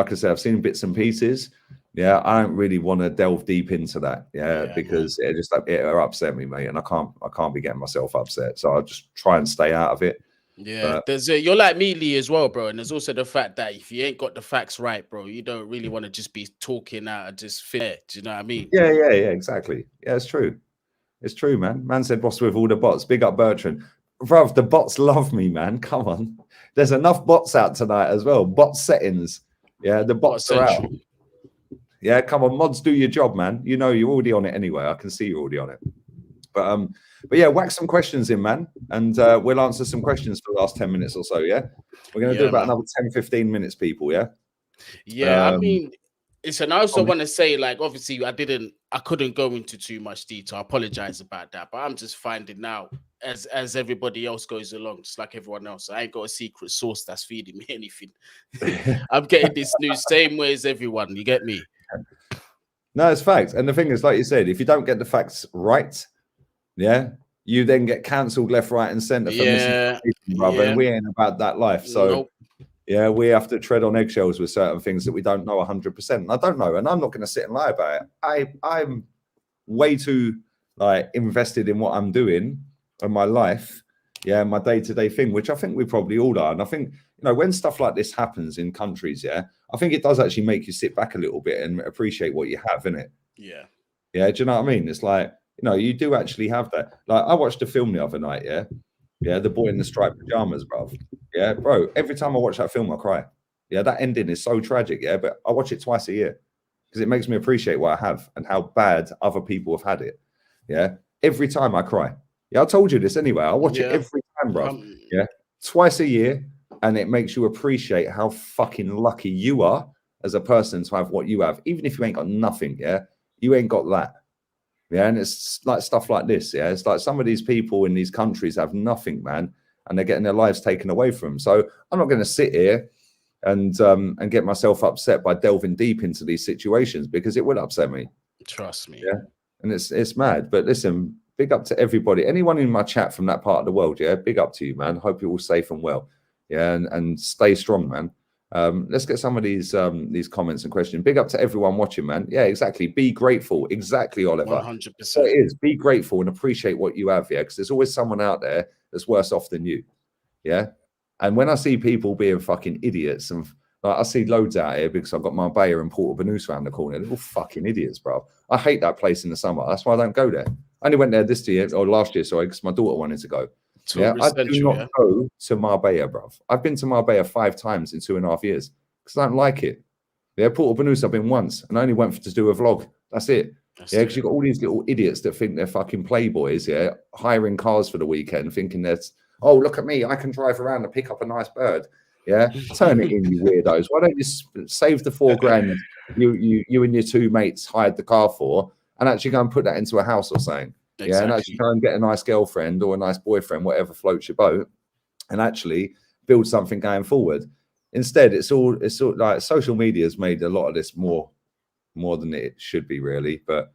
bits and pieces. Yeah, I don't really want to delve deep into that. Yeah, because it upset me, mate, and I can't be getting myself upset. So I'll just try and stay out of it.
Yeah, you're like me, Lee, as well, bro. And there's also the fact that if you ain't got the facts right, bro, you don't really want to just be talking out and just fit. Do you know what I mean?
Yeah, exactly. Yeah, it's true. It's true, man. Man said, "What's with all the bots?" Big up Bertrand. Bruv, the bots love me, man. Come on. There's enough bots out tonight as well. Bot settings. Yeah, the bots are out. Yeah, come on, mods, do your job, man. You know you're already on it anyway. I can see you're already on it. But yeah, whack some questions in, man. And we'll answer some questions for the last 10 minutes or so, yeah? We're going to do about another 10, 15 minutes, people, yeah?
Yeah, I mean, listen, I also want to say, like, obviously, I couldn't go into too much detail. I apologize about that, but I'm just finding out as everybody else goes along, just like everyone else. I ain't got a secret source that's feeding me anything. I'm getting this news same way as everyone. You get me?
No, it's facts. And the thing is, like you said, if you don't get the facts right, yeah, you then get cancelled left, right, and centre for misinformation, brother. And we ain't about that life. So yeah, we have to tread on eggshells with certain things that we don't know 100%. And I don't know, and I'm not going to sit and lie about it. I'm way too like invested in what I'm doing in my life, yeah, my day-to-day thing, which I think we probably all are. And I think, you know, when stuff like this happens in countries, yeah, I think it does actually make you sit back a little bit and appreciate what you have, innit?
Yeah.
Yeah, do you know what I mean? It's like, you know, you do actually have that. Like, I watched a film the other night, yeah, The Boy in the Striped Pajamas, bro. Yeah, bro, every time I watch that film, I cry. Yeah, that ending is so tragic, yeah, but I watch it twice a year because it makes me appreciate what I have and how bad other people have had it. Yeah, every time I cry. Yeah, I told you this anyway. I watch it every time, bro. Yeah, twice a year, and it makes you appreciate how fucking lucky you are as a person to have what you have, even if you ain't got nothing. Yeah, you ain't got that. Yeah, and it's like stuff like this. Yeah, it's like some of these people in these countries have nothing, man, and they're getting their lives taken away from them. So I'm not going to sit here and get myself upset by delving deep into these situations because it will upset me.
Trust me.
Yeah, and it's mad. But listen, big up to everybody. Anyone in my chat from that part of the world, yeah, big up to you, man. Hope you're all safe and well. Yeah, and stay strong, man. Let's get some of these comments and questions. Big up to everyone watching, man. Yeah, exactly. Be grateful. Exactly, Oliver.
100%.
So it is. Be grateful and appreciate what you have, yeah, because there's always someone out there that's worse off than you. Yeah. And when I see people being fucking idiots, and like, I see loads out here because I've got Marbella and Porto Banús around the corner. They're all fucking idiots, bro. I hate that place in the summer. That's why I don't go there. I only went there this year or last year, sorry, because my daughter wanted to go. Yeah, I do not go to Marbella, bruv. I've been to Marbella 5 times in 2.5 years because I don't like it. Yeah, Porto Banús I've been once and I only went to do a vlog. That's it. Yeah, because you've got all these little idiots that think they're fucking playboys, yeah, hiring cars for the weekend, thinking that's, oh, look at me, I can drive around and pick up a nice bird. Yeah, turn it in, you weirdos. Why don't you save the 4 grand you and your 2 mates hired the car for and actually go and put that into a house or something? Exactly. Yeah, and actually go and get a nice girlfriend or a nice boyfriend, whatever floats your boat, and actually build something going forward. Instead, it's all like social media has made a lot of this more than it should be, really. But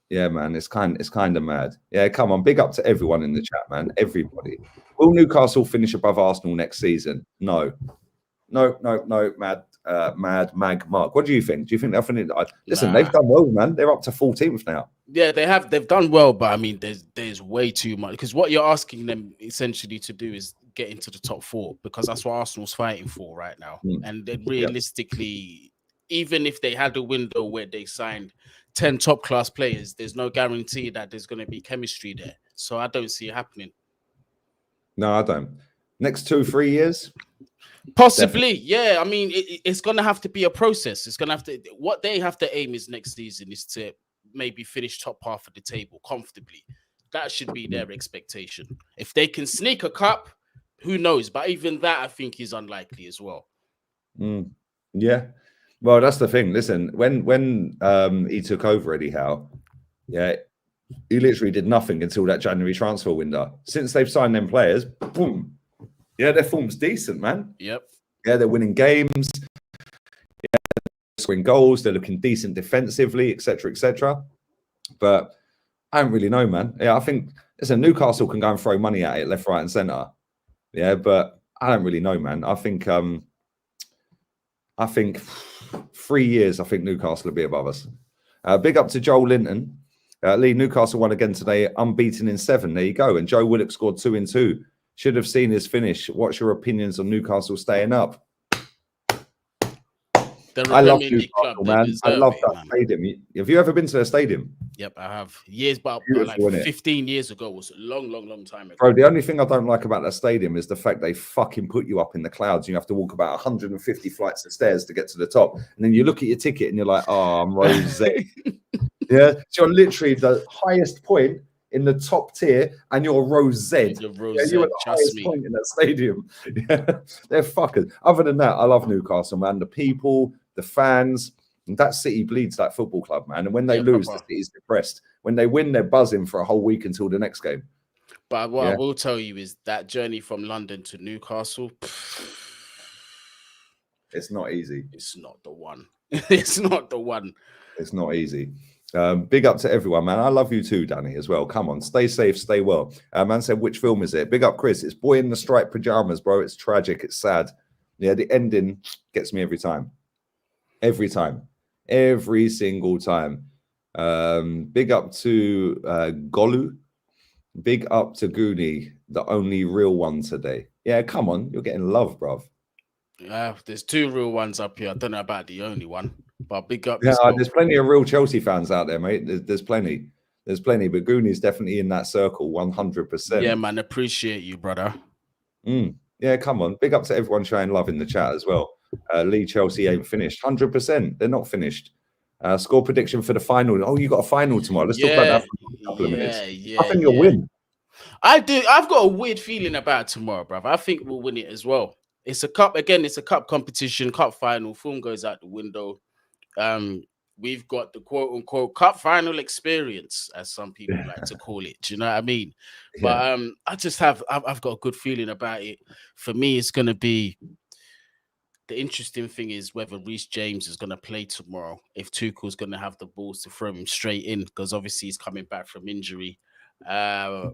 yeah, man, it's kind of mad. Yeah, come on, big up to everyone in the chat, man. Everybody. Will Newcastle finish above Arsenal next season? No, mad mag Mark. What do you think? Do you think they'll finish? Listen, they've done well, man. They're up to 14th now.
Yeah, they have. They've done well, but I mean, there's way too much because what you're asking them essentially to do is get into the top 4 because that's what Arsenal's fighting for right now. And then realistically, even if they had a window where they signed 10 top class players, there's no guarantee that there's going to be chemistry there. So I don't see it happening.
No, I don't. Next 2-3 years.
Possibly, yeah. I mean, it's going to have to be a process. It's going to have to. What they have to aim is next season is to maybe finish top half of the table comfortably. That should be their expectation. If they can sneak a cup, who knows? But even that, I think, is unlikely as well.
Yeah. Well, that's the thing. Listen, when he took over, Eddie Howe, yeah, he literally did nothing until that January transfer window. Since they've signed them players, boom. Yeah, their form's decent, man.
Yep.
Yeah, they're winning games. Yeah, they're scoring goals. They're looking decent defensively, etc., etc. But I don't really know, man. Yeah, I think listen, Newcastle can go and throw money at it left, right, and centre. Yeah, but I don't really know, man. I think 3 years. I think Newcastle will be above us. Big up to Joel Linton. Lee, Newcastle won again today, unbeaten in 7. There you go. And Joe Willock scored 2 in 2. Should have seen his finish. What's your opinions on Newcastle staying up? I love Newcastle, man. I love that stadium. Have you ever been to their stadium?
Yep, I have. Years, but like 15 years ago. It was a long time ago.
Bro, the only thing I don't like about that stadium is the fact they fucking put you up in the clouds. You have to walk about 150 flights of stairs to get to the top. And then you look at your ticket and you're like, oh, I'm Rose. Yeah, so you're literally the highest point in the top tier, and you're Rose Z. You're at the highest point in that stadium. Yeah, they're fuckers. Other than that, I love Newcastle, man. The people, the fans. And that city bleeds that football club, man. And when they lose, the city's depressed. When they win, they're buzzing for a whole week until the next game.
But what I will tell you is that journey from London to Newcastle,
it's not easy.
It's not the one. It's not the one.
It's not easy. Big up to everyone, man. I love you too, Danny, as well. Come on, stay safe, stay well. Man said, which film is it? Big up, Chris. It's Boy in the Striped Pajamas, bro. It's tragic. It's sad. Yeah, the ending gets me every time. Every time. Every single time. Big up to Golu. Big up to Goonie, the only real one today. Yeah, come on. You're getting love, bruv.
There's two real ones up here. I don't know about the only one, but big up.
Yeah, there's plenty of real Chelsea fans out there, mate. There's plenty. There's plenty, but Goonie's definitely in that circle, 100%.
Yeah, man. Appreciate you, brother.
Yeah, come on. Big up to everyone showing love in the chat as well. Lee, Chelsea ain't finished. 100%. They're not finished. Score prediction for the final. Oh, you got a final tomorrow. Let's talk about that for a couple of minutes. I think you'll win.
I do. I've got a weird feeling about tomorrow, brother. I think we'll win it as well. It's a cup again. It's a cup competition, cup final. Form goes out the window. We've got the quote unquote cup final experience, as some people like to call it. Do you know what I mean? Yeah. But I've got a good feeling about it. For me, it's gonna be. The interesting thing is whether Reece James is going to play tomorrow. If Tuchel's going to have the balls to throw him straight in, because obviously he's coming back from injury. But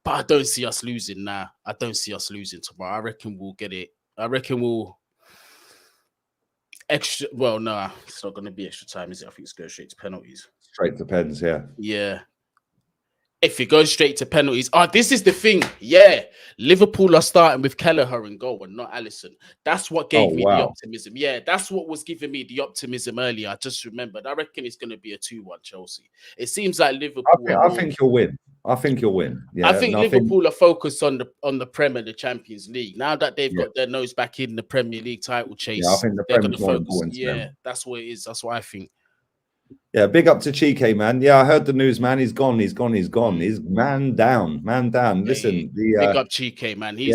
I don't see us losing now. I don't see us losing tomorrow. I reckon we'll get it. I reckon we'll extra. Well, no, it's not going to be extra time, is it? I think it's going straight to penalties.
Straight to pens, yeah.
Yeah. If it goes straight to penalties, this is the thing. Yeah, Liverpool are starting with Kelleher and goal and not Alisson. That's what gave me the optimism. Yeah, that's what was giving me the optimism earlier. I just remembered. I reckon it's going to be a 2-1 Chelsea. It seems like Liverpool.
I think you'll win. I think you'll win. Yeah,
I think Liverpool are focused on the Prem and the Champions League. Now that they've got their nose back in the Premier League title chase,
I think they're going to focus.
Yeah, that's what it is. That's what I think.
Yeah, big up to Chike, man. Yeah, I heard the news, man. He's gone. He's man down. Listen,
big up Chike, man. He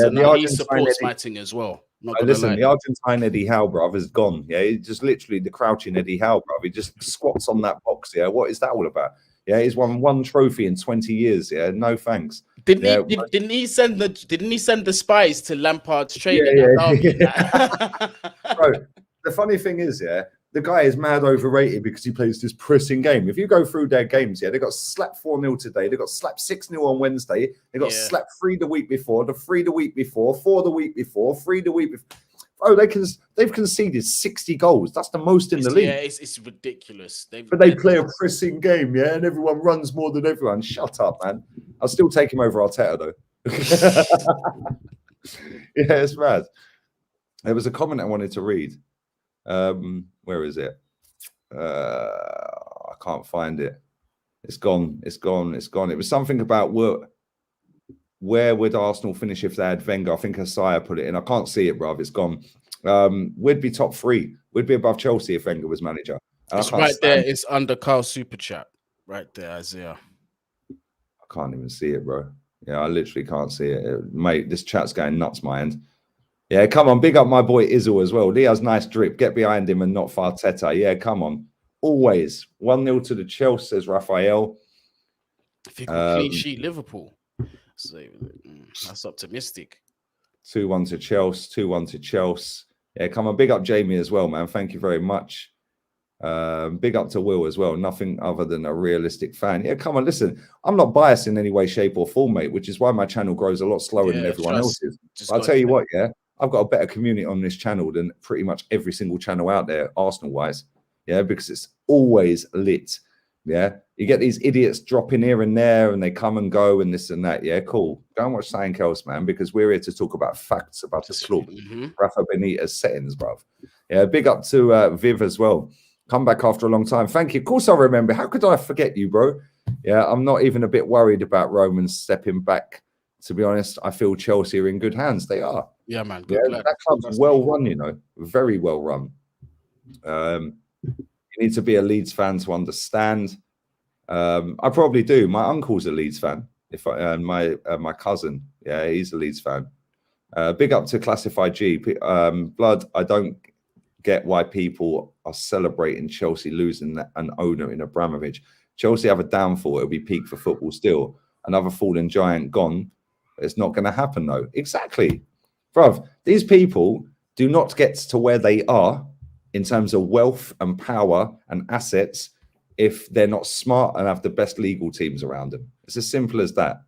supports my thing as well.
Listen, the Argentine Eddie Howe, bruv, is gone. Yeah, he's just literally the crouching Eddie Howe, bruv. He just squats on that box. Yeah, what is that all about? Yeah, he's won one trophy in 20 years. Yeah, no thanks.
Didn't he send the spies to Lampard's training?
Yeah. Bro, the funny thing is, the guy is mad overrated because he plays this pressing game. If you go through their games, they got slapped 4-0 today. They got slapped 6-0 on Wednesday. They got slapped 3 the week before, 3 the week before, 4 the week before, 3 the week before. Oh, they've conceded 60 goals. That's the most in the league.
Yeah, it's ridiculous.
But they play a pressing game, and everyone runs more than everyone. Shut up, man. I'll still take him over Arteta, though. Yeah, it's mad. There was a comment I wanted to read. Where is it? I can't find it. It's gone. It was something about where would Arsenal finish if they had Wenger? I think Asaya put it in. I can't see it, bruv. It's gone. We'd be top 3. We'd be above Chelsea if Wenger was manager.
It's right there. It's under Carl's super chat. Right there, Isaiah.
I can't even see it, bro. Yeah, I literally can't see it. Mate, this chat's going nuts, my end. Yeah, come on. Big up my boy Izzle as well. Lee has nice drip. Get behind him and not Farteta. Yeah, come on. Always. 1-0 to the Chelsea, says Raphael.
If you can clean sheet Liverpool. So, that's optimistic.
2-1 to Chelsea. 2-1 to Chelsea. Yeah, come on. Big up Jamie as well, man. Thank you very much. Big up to Will as well. Nothing other than a realistic fan. Yeah, come on. Listen, I'm not biased in any way, shape, or form, mate, which is why my channel grows a lot slower than everyone else's. I'll tell you what, I've got a better community on this channel than pretty much every single channel out there, Arsenal-wise. Yeah, because it's always lit. Yeah, you get these idiots dropping here and there, and they come and go, and this and that. Yeah, cool. Go and watch something else, man, because we're here to talk about facts about the club. Rafa Benitez settings, bruv. Yeah, big up to Viv as well. Come back after a long time. Thank you. Of course, I remember. How could I forget you, bro? Yeah, I'm not even a bit worried about Roman stepping back. To be honest, I feel Chelsea are in good hands. They are.
Yeah, man.
That club's well run, very well run. You need to be a Leeds fan to understand. I probably do. My uncle's a Leeds fan. My cousin, he's a Leeds fan. Big up to Classified G. Blood, I don't get why people are celebrating Chelsea losing an owner in Abramovich. Chelsea have a downfall. It'll be peak for football still. Another fallen giant gone. It's not going to happen, though. Exactly. Bruv, these people do not get to where they are in terms of wealth and power and assets if they're not smart and have the best legal teams around them. It's as simple as that.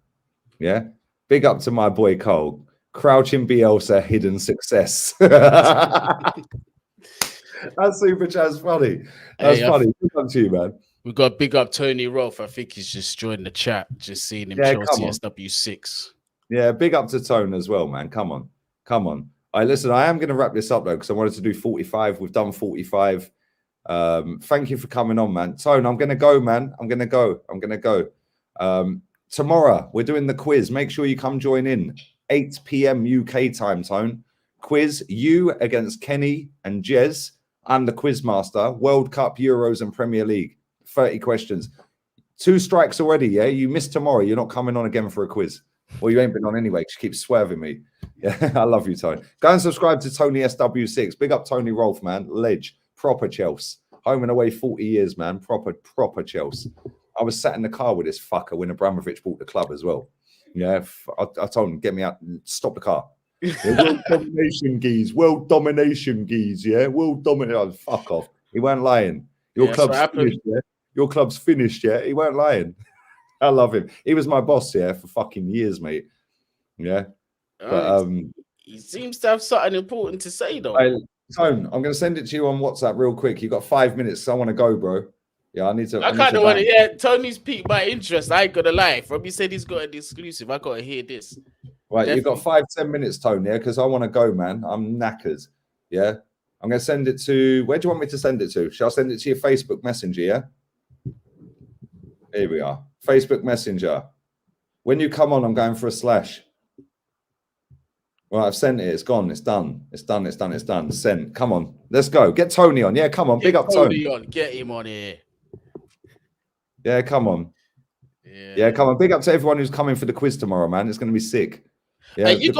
Yeah. Big up to my boy Cole. Crouching Bielsa, hidden success. That super chat's funny. That's funny. Good up to you, man.
We got big up Tony Rolfe. I think he's just joined the chat. Just seeing him. Chelsea SW6.
Yeah, big up to Tone as well, man. Come on. Come on. Listen, I am going to wrap this up, though, because I wanted to do 45. We've done 45. Thank you for coming on, man. Tone, I'm going to go, man. I'm going to go. Tomorrow, we're doing the quiz. Make sure you come join in. 8 p.m. UK time, Tone. Quiz, you against Kenny and Jez. I'm the quiz master. World Cup, Euros, and Premier League. 30 questions. 2 strikes already, yeah? You missed tomorrow. You're not coming on again for a quiz. Well, you ain't been on anyway. She keeps swerving me. Yeah, I love you, Tony. Go and subscribe to Tony SW6. Big up Tony Rolfe, man. Ledge. Proper Chelsea. Home and away 40 years, man. Proper Chelsea. I was sat in the car with this fucker when Abramovich bought the club as well. Yeah, I told him, get me out and stop the car. Yeah, world domination, geez. World domination, geez. Yeah, world domination. Fuck off. He weren't lying. Your club's finished, yeah? Your club's finished, yeah? He weren't lying. I love him. He was my boss, yeah, for fucking years, mate. Yeah. But
he seems to have something important to say, though.
Tone, I'm going to send it to you on WhatsApp real quick. You got 5 minutes, so I want to go, bro. Yeah, I need to.
I kind of want to. Yeah, Tony's piqued my interest. I ain't gonna lie. From he said he's got an exclusive. I gotta hear this.
Right, definitely. You've got 5-10 minutes, Tony, yeah, because I want to go, man. I'm knackered. Yeah, I'm going to send it to. Where do you want me to send it to? Shall I send it to your Facebook Messenger? Yeah. Here we are. Facebook Messenger. When you come on, I'm going for a slash. Well, I've sent it. It's gone. It's done. It's done. It's done. It's done. Sent. Come on. Let's go. Get Tony on. Yeah, come on. Big up Tony.
Get him on here.
Yeah, come on. Yeah, come on. Big up to everyone who's coming for the quiz tomorrow, man. It's going to be sick. Yeah,
hey, you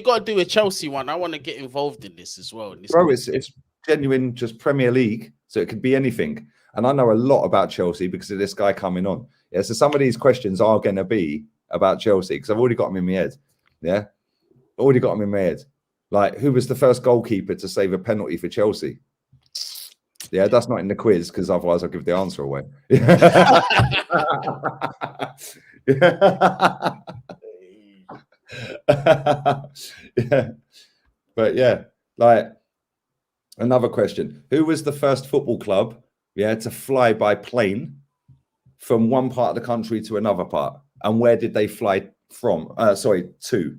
gotta do a Chelsea one. I want to get involved in this as well.
Bro, it's genuine, just Premier League, so it could be anything. And I know a lot about Chelsea because of this guy coming on. Yeah, so some of these questions are going to be about Chelsea because I've already got them in my head. Yeah, already got them in my head. Like, who was the first goalkeeper to save a penalty for Chelsea? Yeah, that's not in the quiz because otherwise I'll give the answer away. Yeah. Yeah. But yeah, like another question. Who was the first football club, to fly by plane from one part of the country to another part? And where did they fly from? To.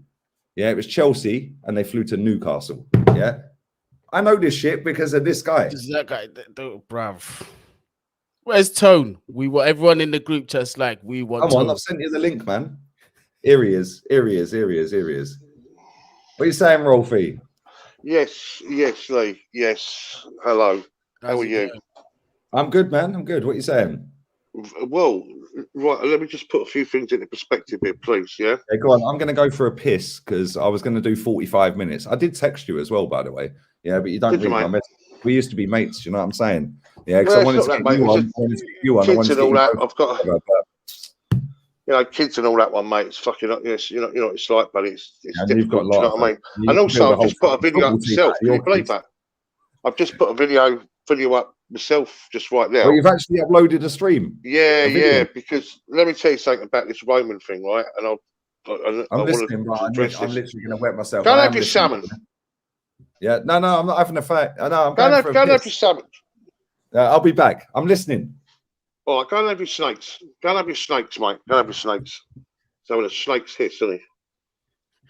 Yeah, it was Chelsea and they flew to Newcastle. Yeah. I know this shit because of this guy.
That guy, bruv. Where's Tone? Everyone in the group just like we want.
Come on, I've sent you the link, man. Here he is. Here he is. What are you saying, Rolfie?
Yes, Lee. Yes. Hello. How are you?
I'm good, man. I'm good. What are you saying?
Well, right. Let me just put a few things into perspective here, please. Yeah.
Hey, go on. I'm going to go for a piss because I was going to do 45 minutes. I did text you as well, by the way. Yeah, but you don't read my message. We used to be mates. You know what I'm saying? Yeah, because I wanted to get you on.
Kids and all that. I've got. Kids and all that one, mate. It's fucking. Yes, you know what it's like, buddy. It's difficult. You've got a lot, you know what I mean? And also, I've just put a video up myself. Can you believe that? I've just put a video up myself just right now.
Well, you've actually uploaded a stream.
Yeah. Because let me tell you something about this Roman thing, right? And
I'm listening, but I'm literally going to wet myself.
Go and have your salmon.
Yeah, no, I'm not having a fact. I know. I'm
go and have your salmon.
I'll be back. I'm listening.
All right, go and have your snakes. Go and have your snakes, mate. Go and have your snakes. So when a snake's hiss, isn't it?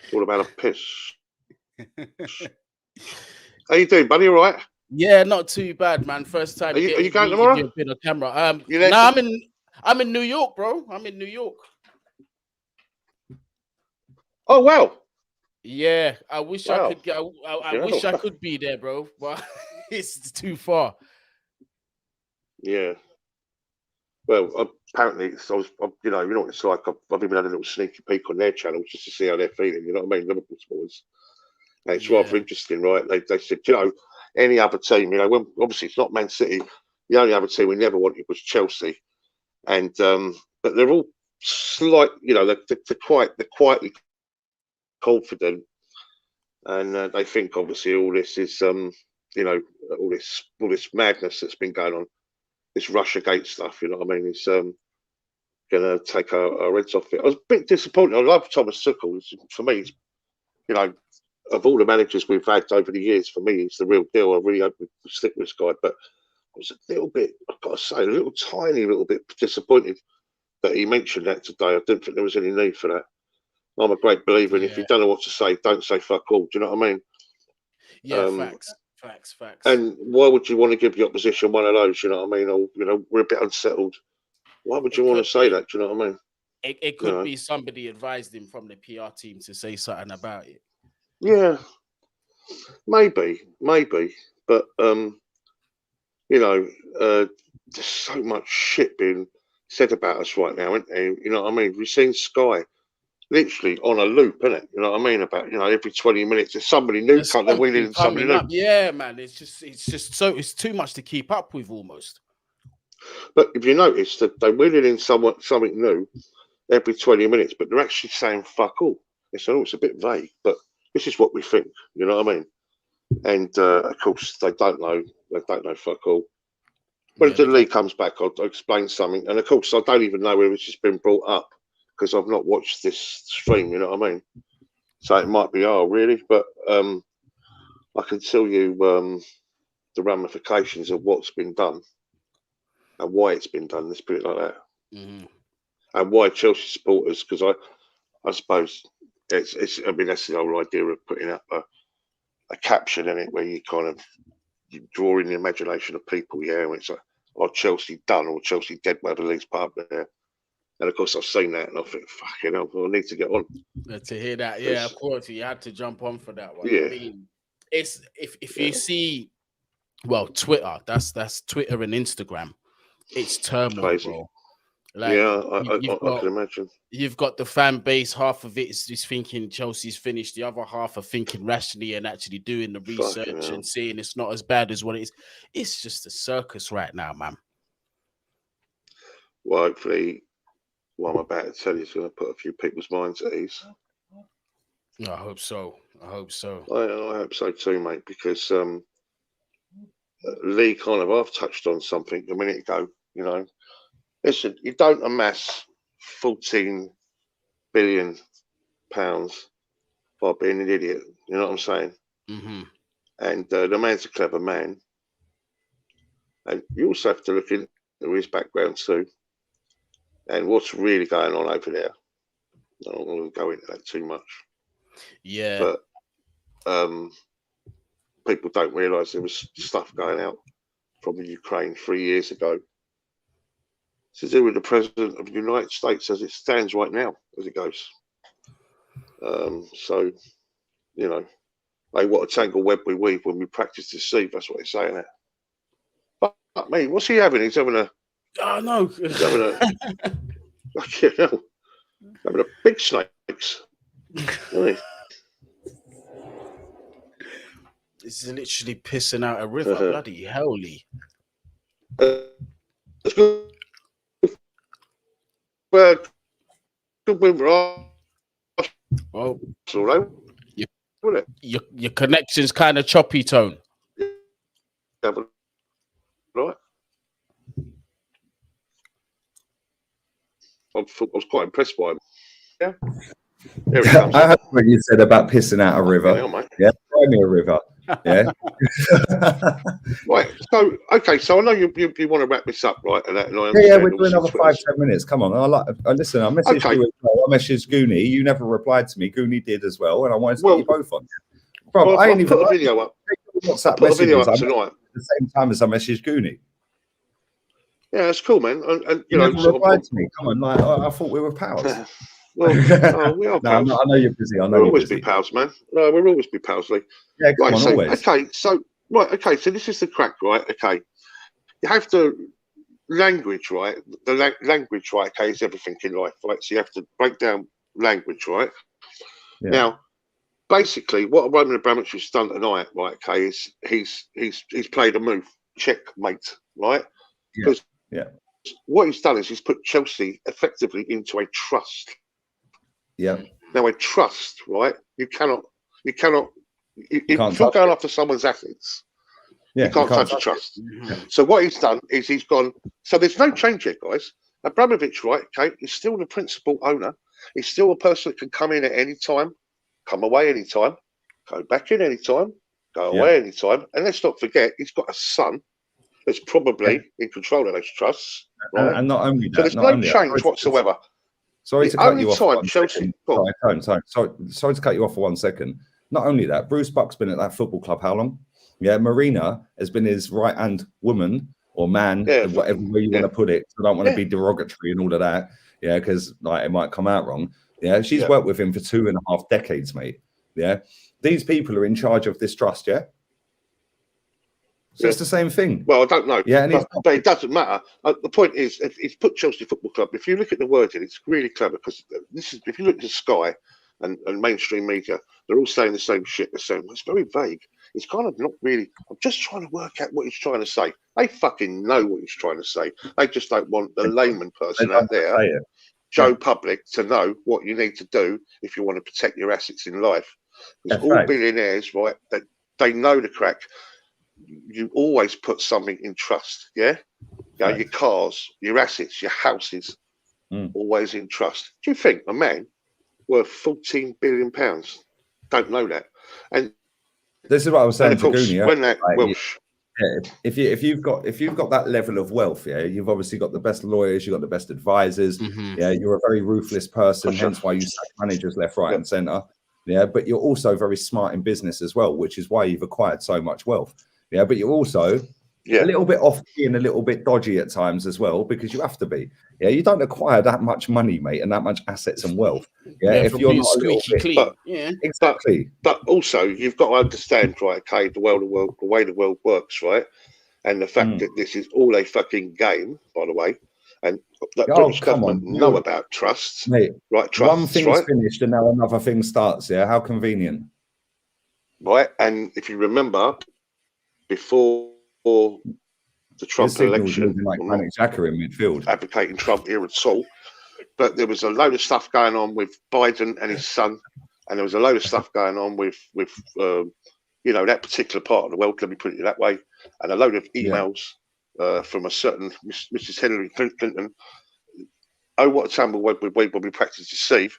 It's all about a piss. How you doing, buddy? All right?
Yeah, not too bad, man. First time.
Are you going tomorrow?
A bit of camera. No, I'm in New York, bro. I'm in New York.
Oh wow.
Yeah, I wish I could get. I wish I could be there, bro. But it's too far.
Yeah. Well, apparently, you know what it's like. I've even had a little sneaky peek on their channel just to see how they're feeling. You know what I mean? Liverpool supporters. And it's rather interesting, right? They said, any other team. You know, when obviously it's not Man City. The only other team we never wanted was Chelsea, and but they're all slight. You know, they're quietly confident, and they think obviously all this is you know, all this madness that's been going on, this Russiagate stuff. You know what I mean? It's gonna take our heads off it. I was a bit disappointed. I love Thomas Tuchel. For me, it's, you know, of all the managers we've had over the years, for me, he's the real deal. I really hope we stick with this guy. But I was a little bit, I've got to say, a tiny little bit disappointed that he mentioned that today. I didn't think there was any need for that. I'm a great believer in if you don't know what to say, don't say fuck all. Do you know what I mean?
Yeah, facts.
And why would you want to give the opposition one of those? You know what I mean? Or, you know, we're a bit unsettled. Why would you want to say that? Do you know what I mean?
It could be somebody advised him from the PR team to say something about it.
Yeah, maybe. But, you know, there's so much shit being said about us right now, isn't there? You know what I mean? We've seen Sky literally on a loop, isn't it? You know what I mean? About, you know, every 20 minutes there's somebody new coming, wheeling in somebody new.
Yeah, man. It's just so it's too much to keep up with almost.
But if you notice that they're wheeling in something new every 20 minutes, but they're actually saying fuck all. It's a bit vague, but this is what we think. You know what I mean? And of course they don't know. They don't know fuck all. When the league comes back, I'll explain something. And of course, I don't even know whether this has been brought up, because I've not watched this stream, you know what I mean? So it might be, oh, really? But I can tell you the ramifications of what's been done and why it's been done, let's put it like that. And why Chelsea supporters, because I suppose it's I mean, that's the whole idea of putting up a caption in it where you kind of you draw in the imagination of people, and it's like, oh, Chelsea done or Chelsea dead, whatever the league's part there. And of course, I've seen that, and I think, fucking hell, I need to get on.
To hear that, yeah, of course, you had to jump on for that one.
Yeah.
I mean, it's if you see, well, Twitter, that's Twitter and Instagram, it's turmoil, bro. Like,
yeah, I can imagine.
You've got the fan base, half of it is thinking Chelsea's finished, the other half are thinking rationally and actually doing the research and seeing it's not as bad as what it is. It's just a circus right now, man.
Well, hopefully, what I'm about to tell you is going to put a few people's minds at ease.
I hope so. I hope so
too, mate, because Lee kind of I've touched on something a minute ago. You know, listen, you don't amass £14 billion by being an idiot. You know what I'm saying? And the man's a clever man, and you also have to look into his background too. And what's really going on over there? I don't want to go into that too much.
Yeah.
But people don't realise there was stuff going out from the Ukraine 3 years ago to do with the President of the United States as it stands right now, as it goes. So, you know, hey, what a tangled web we weave when we practice to deceive. That's what they're saying there. But me, what's he having? He's having a...
Oh, no.
He's having a... you know, having a big snakes.
This is literally pissing out a river. Bloody helly. Well, your connection's kind of choppy, Tone.
Yeah, but, right. I was quite impressed by him. Yeah.
I heard what you said about pissing out a river. Yeah, try me a river. Yeah.
Right. So, okay. So I know you want to wrap this up, right? And
we're doing another 5-10 minutes. Come on. Listen. I messaged you as well. I messaged Goonie. You never replied to me. Goonie did as well, and I wanted to get you both on. Bro, I ain't even
put a video up.
WhatsApp messages tonight at the same time as I messaged Goonie.
Yeah, that's cool, man. And you
never replied to me. Come on, like I thought we were pals.
Well, we are pals.
No, I know you're busy.
We'll always be pals, man. No, we'll always be pals, Lee.
Yeah, come on, always.
So this is the crack, right? Okay, you have to language, right? The language, right? Okay, is everything in life, right? So you have to break down language, right? Yeah. Now, basically, what Roman Abramovich has done tonight, right? Okay, is he's played a move, checkmate, right? Because what he's done is he's put Chelsea effectively into a trust.
Yeah.
Now, a trust, right? You cannot. If you're going after someone's assets, you can't touch a trust. So what he's done is he's gone. So there's no change here, guys. Abramovich, right? Okay, is still the principal owner. He's still a person that can come in at any time, come away any time, go back in any time, go away any time. And let's not forget, he's got a son that's probably in control of those trusts. Right?
And not only that,
so there's no change whatsoever.
Sorry to cut you off. Chelsea. Sorry to cut you off for 1 second. Not only that, Bruce Buck's been at that football club how long? Yeah, Marina has been his right-hand woman or man, whatever way you want to put it. I don't want to be derogatory and all of that. Yeah, because like it might come out wrong. Yeah, she's worked with him for 2.5 decades, mate. Yeah, these people are in charge of this trust. Yeah. So it's the same thing.
Well, I don't know.
Yeah,
but it doesn't matter. The point is, if he's put Chelsea Football Club. If you look at the wording, it's really clever because this is. If you look at Sky and mainstream media, they're all saying the same shit. They're saying it's very vague. It's kind of not really. I'm just trying to work out what he's trying to say. They fucking know what he's trying to say. They just don't want the layman person out there, Joe Public, to know what you need to do if you want to protect your assets in life. Because all billionaires, right? They know the crack. You always put something in trust, yeah? Your cars, your assets, your houses, always in trust. Do you think a man worth £14 billion don't know that? And
this is what I was saying to Goonie.
When that Welsh,
if you've got that level of wealth, you've obviously got the best lawyers, you've got the best advisors. Yeah, you're a very ruthless person, hence why you sack managers left, right, and centre. Yeah, but you're also very smart in business as well, which is why you've acquired so much wealth. Yeah, but you're also a little bit off being a little bit dodgy at times as well, because you have to be. Yeah, you don't acquire that much money, mate, and that much assets and wealth. Yeah, if you're not
squeaky clean.
Exactly.
But also, you've got to understand, right? Okay, the way the world works, right? And the fact that this is all a fucking game, by the way, and that British government know about trusts,
mate.
Right? Trusts,
one thing's finished and now another thing starts. Yeah, how convenient.
Right, and if you remember, before the Trump election,
like Manic Jacker in midfield,
advocating Trump here at all, but there was a load of stuff going on with Biden and his son, and there was a load of stuff going on with that particular part of the world. Let me put it that way, and a load of emails from a certain Mrs. Hillary Clinton. Oh, what a terrible way we practice deceive.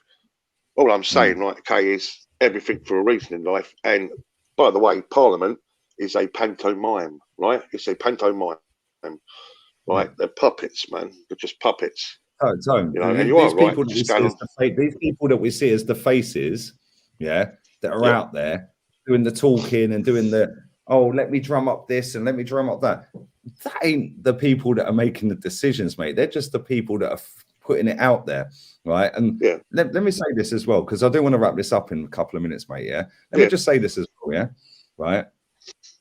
All I'm saying, right, okay, is everything for a reason in life. And by the way, Parliament is a pantomime, right? It's a pantomime, right? They're puppets, man. They're just puppets.
And
you are right.
These people that we see as the faces, that are out there doing the talking and doing the, let me drum up this and let me drum up that. That ain't the people that are making the decisions, mate. They're just the people that are putting it out there, right? And let me say this as well, because I do want to wrap this up in a couple of minutes, mate. Let me just say this as well, right?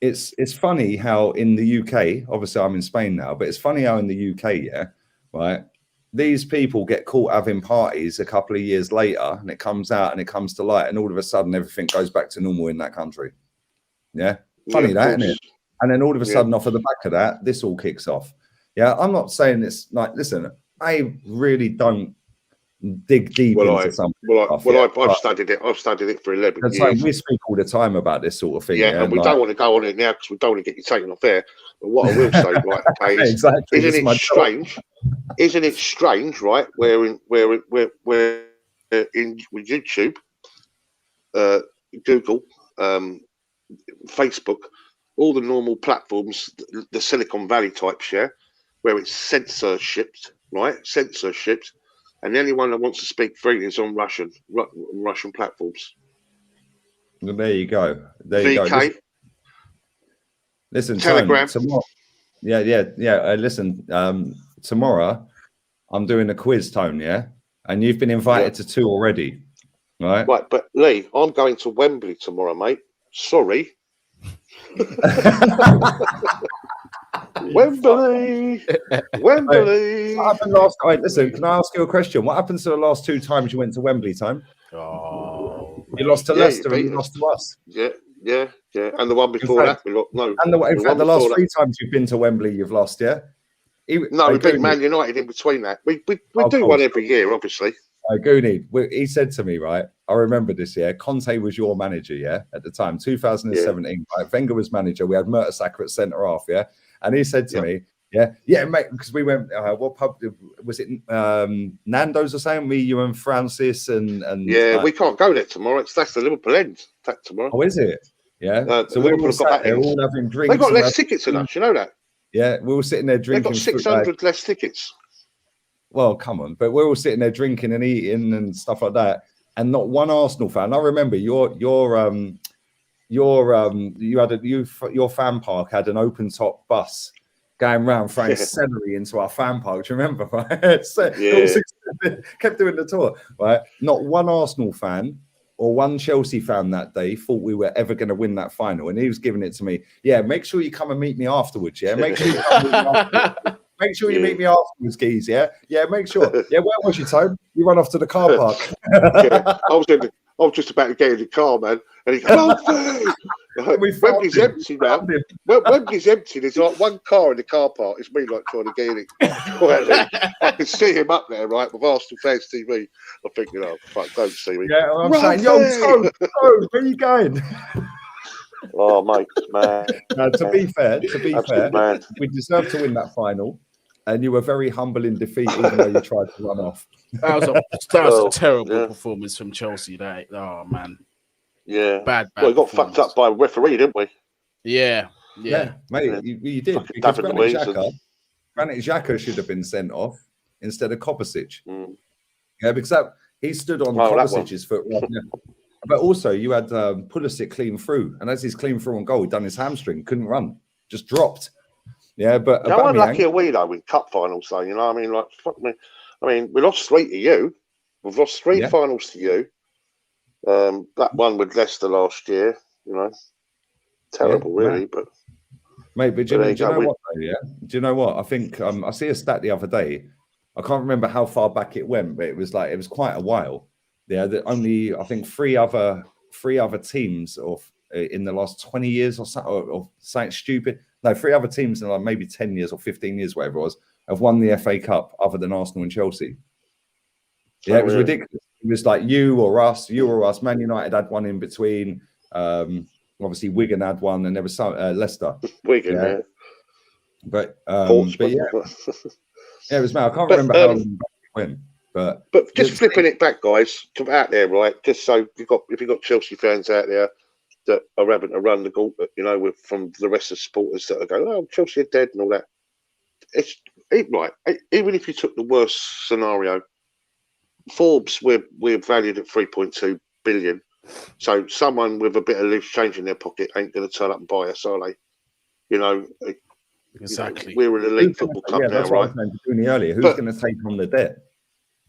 It's funny how in the UK, obviously I'm in Spain now, but it's funny how in the UK, right, these people get caught having parties a couple of years later, and it comes out and it comes to light, and all of a sudden everything goes back to normal in that country. Funny that, isn't it? And then all of a sudden, off of the back of that, this all kicks off. I'm not saying it's like, listen, I really don't dig deep into something.
I've studied it. I've studied it for 11 years.
We speak all the time about this sort of thing.
And we don't want to go on it now because we don't want to get you taken off air. But what I will say, right, okay, is, isn't it strange? Isn't it strange, right? Where in with YouTube, Google, Facebook, all the normal platforms, the Silicon Valley type where it's censorshipped, right? Censorshipped. And anyone that wants to speak freely is on Russian platforms.
Well, there you go. There you
VK,
go. Listen,
Telegram.
Tomorrow, listen, tomorrow I'm doing a quiz, Tone, and you've been invited to 2 already, right?
Right, but Lee, I'm going to Wembley tomorrow, mate. Sorry. Wembley.
What happened last time? Listen, can I ask you a question? What happened to the last 2 times you went to Wembley, Time?
Oh,
You lost to
Yeah,
Leicester
you
and
beat
you lost to us.
Yeah. And the one before
fact-
that, we lost. No,
And in fact, the last
before
3 times you've been to Wembley, you've lost, yeah?
No, we beat Man United in between that. We do one every year, obviously.
Goonie, he said to me, right? I remember this year. Conte was your manager, yeah, at the time, 2017. Right? Wenger was manager. We had Mertesacker at centre half, yeah. And he said to me, yeah, mate, because we went. What pub was it? Nando's or something? Me, you, and Francis, and
we can't go there tomorrow. That's the Liverpool end. That tomorrow.
Oh, is it? Yeah. So we all sat there, all having drinks.
They got less tickets than us. You know that?
Yeah, we were sitting there drinking.
They got 600 less tickets.
Well, come on, but we're all sitting there drinking and eating and stuff like that, and not one Arsenal fan. I remember your fan park had an open top bus going round throwing celery into our fan park. Do you remember? Right? So, kept doing the tour. Right? Not one Arsenal fan or one Chelsea fan that day thought we were ever going to win that final, and he was giving it to me. Yeah, make sure you come and meet me afterwards. Yeah, make sure you come and meet me afterwards. Make sure you meet me afterwards, Geese. Yeah, make sure. Yeah, where was you, Tone? You run off to the car park.
I was just about to get in the car, man, and he goes, Wembley's empty now. Wembley's empty. There's like one car in the car park. It's me like trying to get in it. I can see him up there, right, with Arsenal fans TV. I'm thinking, oh fuck, don't see me.
Yeah, I'm saying, yo, Tone, where are you going?
Oh, mate, man.
No, to be fair, we deserved to win that final. And you were very humble in defeat, even though you tried to run off.
That was a terrible performance from Chelsea. Oh man, bad.
Well, we got fucked up by a referee, didn't we?
Yeah,
mate, you did. Because Granit Xhaka should have been sent off instead of Kovacic. Yeah, because he stood on Kovacic's foot. Right now. But also, you had Pulisic clean through, and as he's clean through on goal, he done his hamstring, couldn't run, just dropped. Yeah, but
how unlucky are we though in cup finals though? You know what I mean? Like, fuck me. I mean, we lost 3 to you. We've lost 3 finals to you. That one with Leicester last year. You know, terrible, really. But
mate, but do you know what? Though, yeah, do you know what? I think I see a stat the other day. I can't remember how far back it went, but it was quite a while. Yeah, that only I think three other teams in the last 20 years or something stupid. No, 3 other teams in like maybe 10 years or 15 years, whatever it was, have won the FA Cup other than Arsenal and Chelsea. Yeah, it was ridiculous. It was like you or us. Man United had one in between. Obviously, Wigan had one, and there was some Leicester.
Wigan,
But yeah, it was mad. I can't remember how long it went. But
just flipping it back, guys, come out there, right? Just so if you've got Chelsea fans out there that are having to run the gauntlet, you know, from the rest of supporters that are going, oh, Chelsea are dead and all that. Right. Even if you took the worst scenario, Forbes, we're valued at 3.2 billion. So someone with a bit of loose change in their pocket ain't going to turn up and buy us, are they? You know,
exactly.
You know, we're an elite football club now,
that's
right?
What I was doing earlier. Who's going to take on the debt?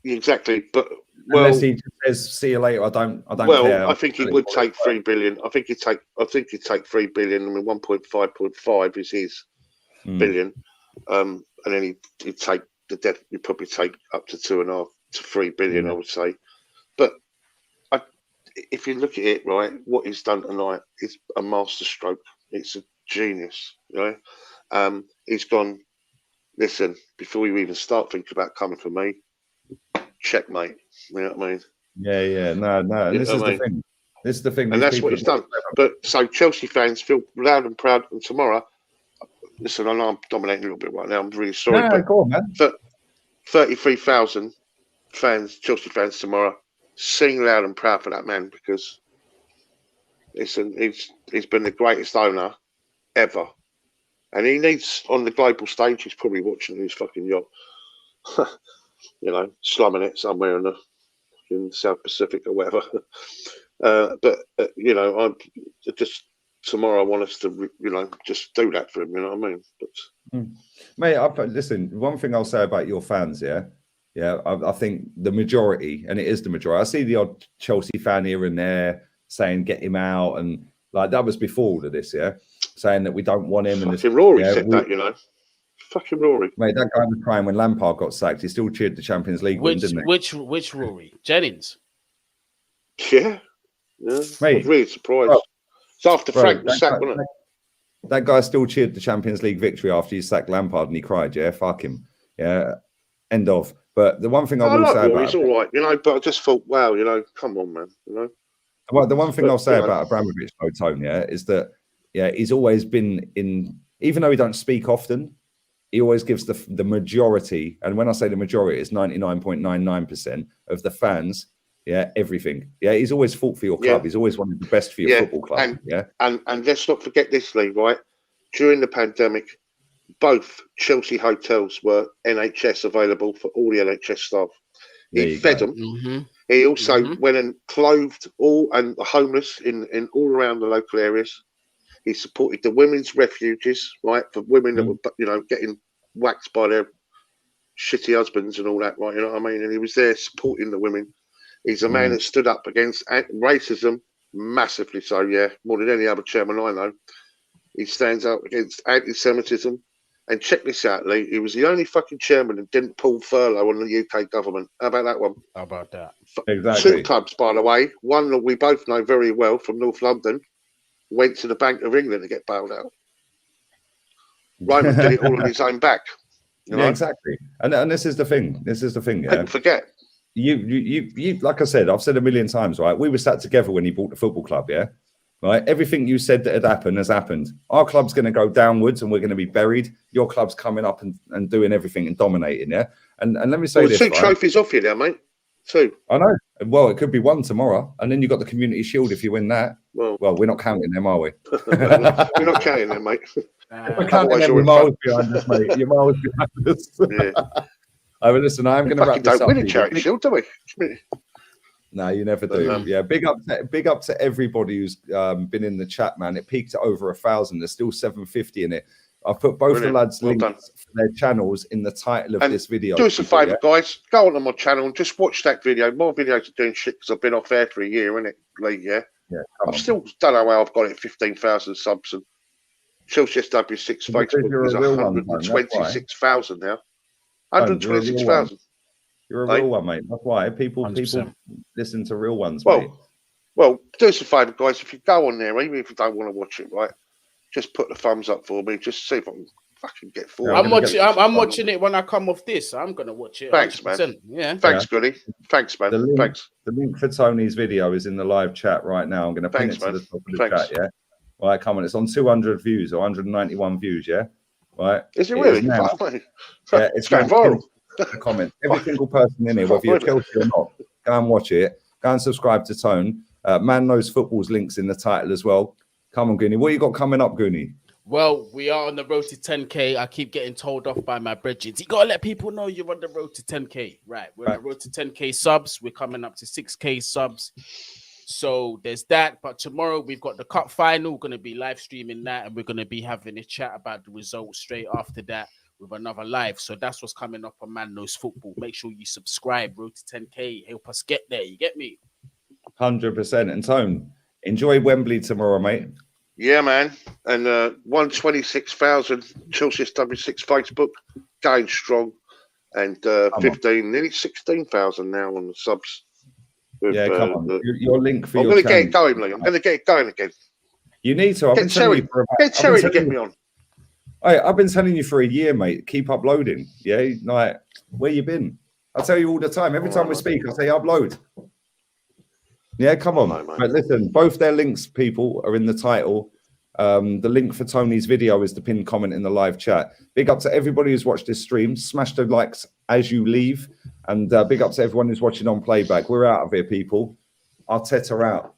Exactly, but
unless he just says, "See you later," I don't care.
I think he would take 3 billion. I think he'd take 3 billion. I mean, 1.5 is his billion, and then he'd take the debt. He'd probably take up to 2.5 to 3 billion, I would say. But if you look at it, right, what he's done tonight is a masterstroke. It's a genius, you know. He's gone. Listen, before you even start thinking about coming for me, checkmate. You know what I mean?
Yeah. No. And this is the thing. This is the thing.
And that's what he's done. But so Chelsea fans feel loud and proud. And tomorrow, listen, I know I'm dominating a little bit right now. I'm really sorry.
No, go on, man.
But 33,000 fans, Chelsea fans tomorrow, sing loud and proud for that man, because he's been the greatest owner ever. And he needs, on the global stage, he's probably watching his fucking yacht. You know, slumming it somewhere in the South Pacific or whatever. But you know, I just tomorrow I want us to, you know, just do that for him. You know what I mean? But
mate, listen. One thing I'll say about your fans, I think the majority, and it is the majority. I see the odd Chelsea fan here and there saying get him out, and like that was before all of this, saying that we don't want him.
Fucking Rory said that, you know. Fucking Rory.
Mate, that guy was crying when Lampard got sacked. He still cheered the Champions League win, didn't he?
Which Rory? Jennings?
Yeah. Yeah, I
Mate,
was really surprised.
bro,
It's after Frank was sacked, wasn't it?
That guy still cheered the Champions League victory after he sacked Lampard and he cried. Yeah, fuck him. Yeah, end of. But the one thing I will
like
say
Roy,
about
he's all right, you know. But I just thought, wow, you know, come on, man, you know.
well, the one thing
But,
I'll say
you know,
about Abramovich, though, Tone, yeah, is that he's always been in. Even though he don't speak often, he always gives the majority. And when I say the majority, it's 99.99% of the fans. Yeah, everything. Yeah, he's always fought for your club. He's always wanted the best for your football club.
And let's not forget this, Lee. Right, during the pandemic, both Chelsea hotels were NHS available for all the NHS staff. He fed them. He also went and clothed all and the homeless in all around the local areas. He supported the women's refuges, right, for women that were, you know, getting whacked by their shitty husbands and all that, right? You know what I mean? And he was there supporting the women. He's a man that stood up against racism massively. So, yeah, more than any other chairman I know. He stands up against anti-Semitism. And check this out, Lee. He was the only fucking chairman that didn't pull furlough on the UK government. How about that one?
How about that?
Exactly.
2 clubs, by the way. One that we both know very well from North London went to the Bank of England to get bailed out. Roman did it all on his own back. You know?
Exactly. And this is the thing. This is the thing. Yeah.
People forget.
You like I said, I've said a million times, right? We were sat together when he bought the football club, yeah? Right? Everything you said that had happened has happened. Our club's going to go downwards and we're going to be buried. Your club's coming up and doing everything and dominating, yeah? And let me say this,
2 trophies off you now, mate. 2.
I know. Well, it could be 1 tomorrow. And then you've got the Community Shield if you win that. Well, we're not counting them, are we?
We're not counting them, mate.
We're counting them. You're miles behind us, mate. You're miles behind us.
Yeah.
I mean, listen, I'm going to wrap this up.
Don't win a Charity Shield, do we?
No, you never do. Yeah, big up to everybody who's been in the chat, man. It peaked at over 1,000. There's still 750 in it. I've put both the lads' links for their channels in the title of this video.
Do us a favour, guys. Go on to my channel and just watch that video. More videos are doing shit because I've been off air for a year, innit, Lee? Yeah. I've still don't know how I've got it 15,000 subs and Chelsea SW6 Facebook is 126,000 now. 126,000.
You're a real one, mate. That's why people listen to real ones,
mate.
Well,
Well, do us a favour, guys. If you go on there, even if you don't want to watch it, right, just put the thumbs up for me. Just see if I can fucking get forward.
I'm watching it when I come off this. I'm gonna watch it.
Thanks,
100%.
man.
Yeah.
Thanks, Goody. Thanks, man. Thanks.
The link for Tony's video is in the live chat right now. I'm going to pin it to the top of the chat. Yeah. Right, come on. It's on 200 views or 191 views. Yeah. Right.
Is it really?
Yeah, it's going viral. Comment. Every single person in here, whether you're Chelsea or not, go and watch it. Go and subscribe to Tone. Man Knows Football's links in the title as well. Come on, Goonie. What you got coming up, Goonie?
Well, we are on the road to 10K. I keep getting told off by my brethren. You got to let people know you're on the road to 10K. Right. We're on the road to 10K subs. We're coming up to 6K subs. So there's that. But tomorrow we've got the cup final. We're going to be live streaming that. And we're going to be having a chat about the results straight after that with another live. So that's what's coming up on Man Knows Football. Make sure you subscribe. Road to 10K. Help us get there. You get me?
100%. And Tone, enjoy Wembley tomorrow, mate.
Yeah, man. And 126,000 Chelsea SW6 Facebook going strong, and 15, nearly 16,000 now on the subs. With,
come on. Your link for
I'm
your
going to get it going, Lee. I'm going to get it going again.
You need to.
Get Terry to get me on.
I've been telling you for a year, mate. Keep uploading. Yeah, like where you been? I tell you all the time. Every time we speak, I say upload. Yeah, come on. No, but listen, both their links, people, are in the title. The link for Tony's video is the pinned comment in the live chat. Big up to everybody who's watched this stream. Smash the likes as you leave. And big up to everyone who's watching on playback. We're out of here, people. Arteta out.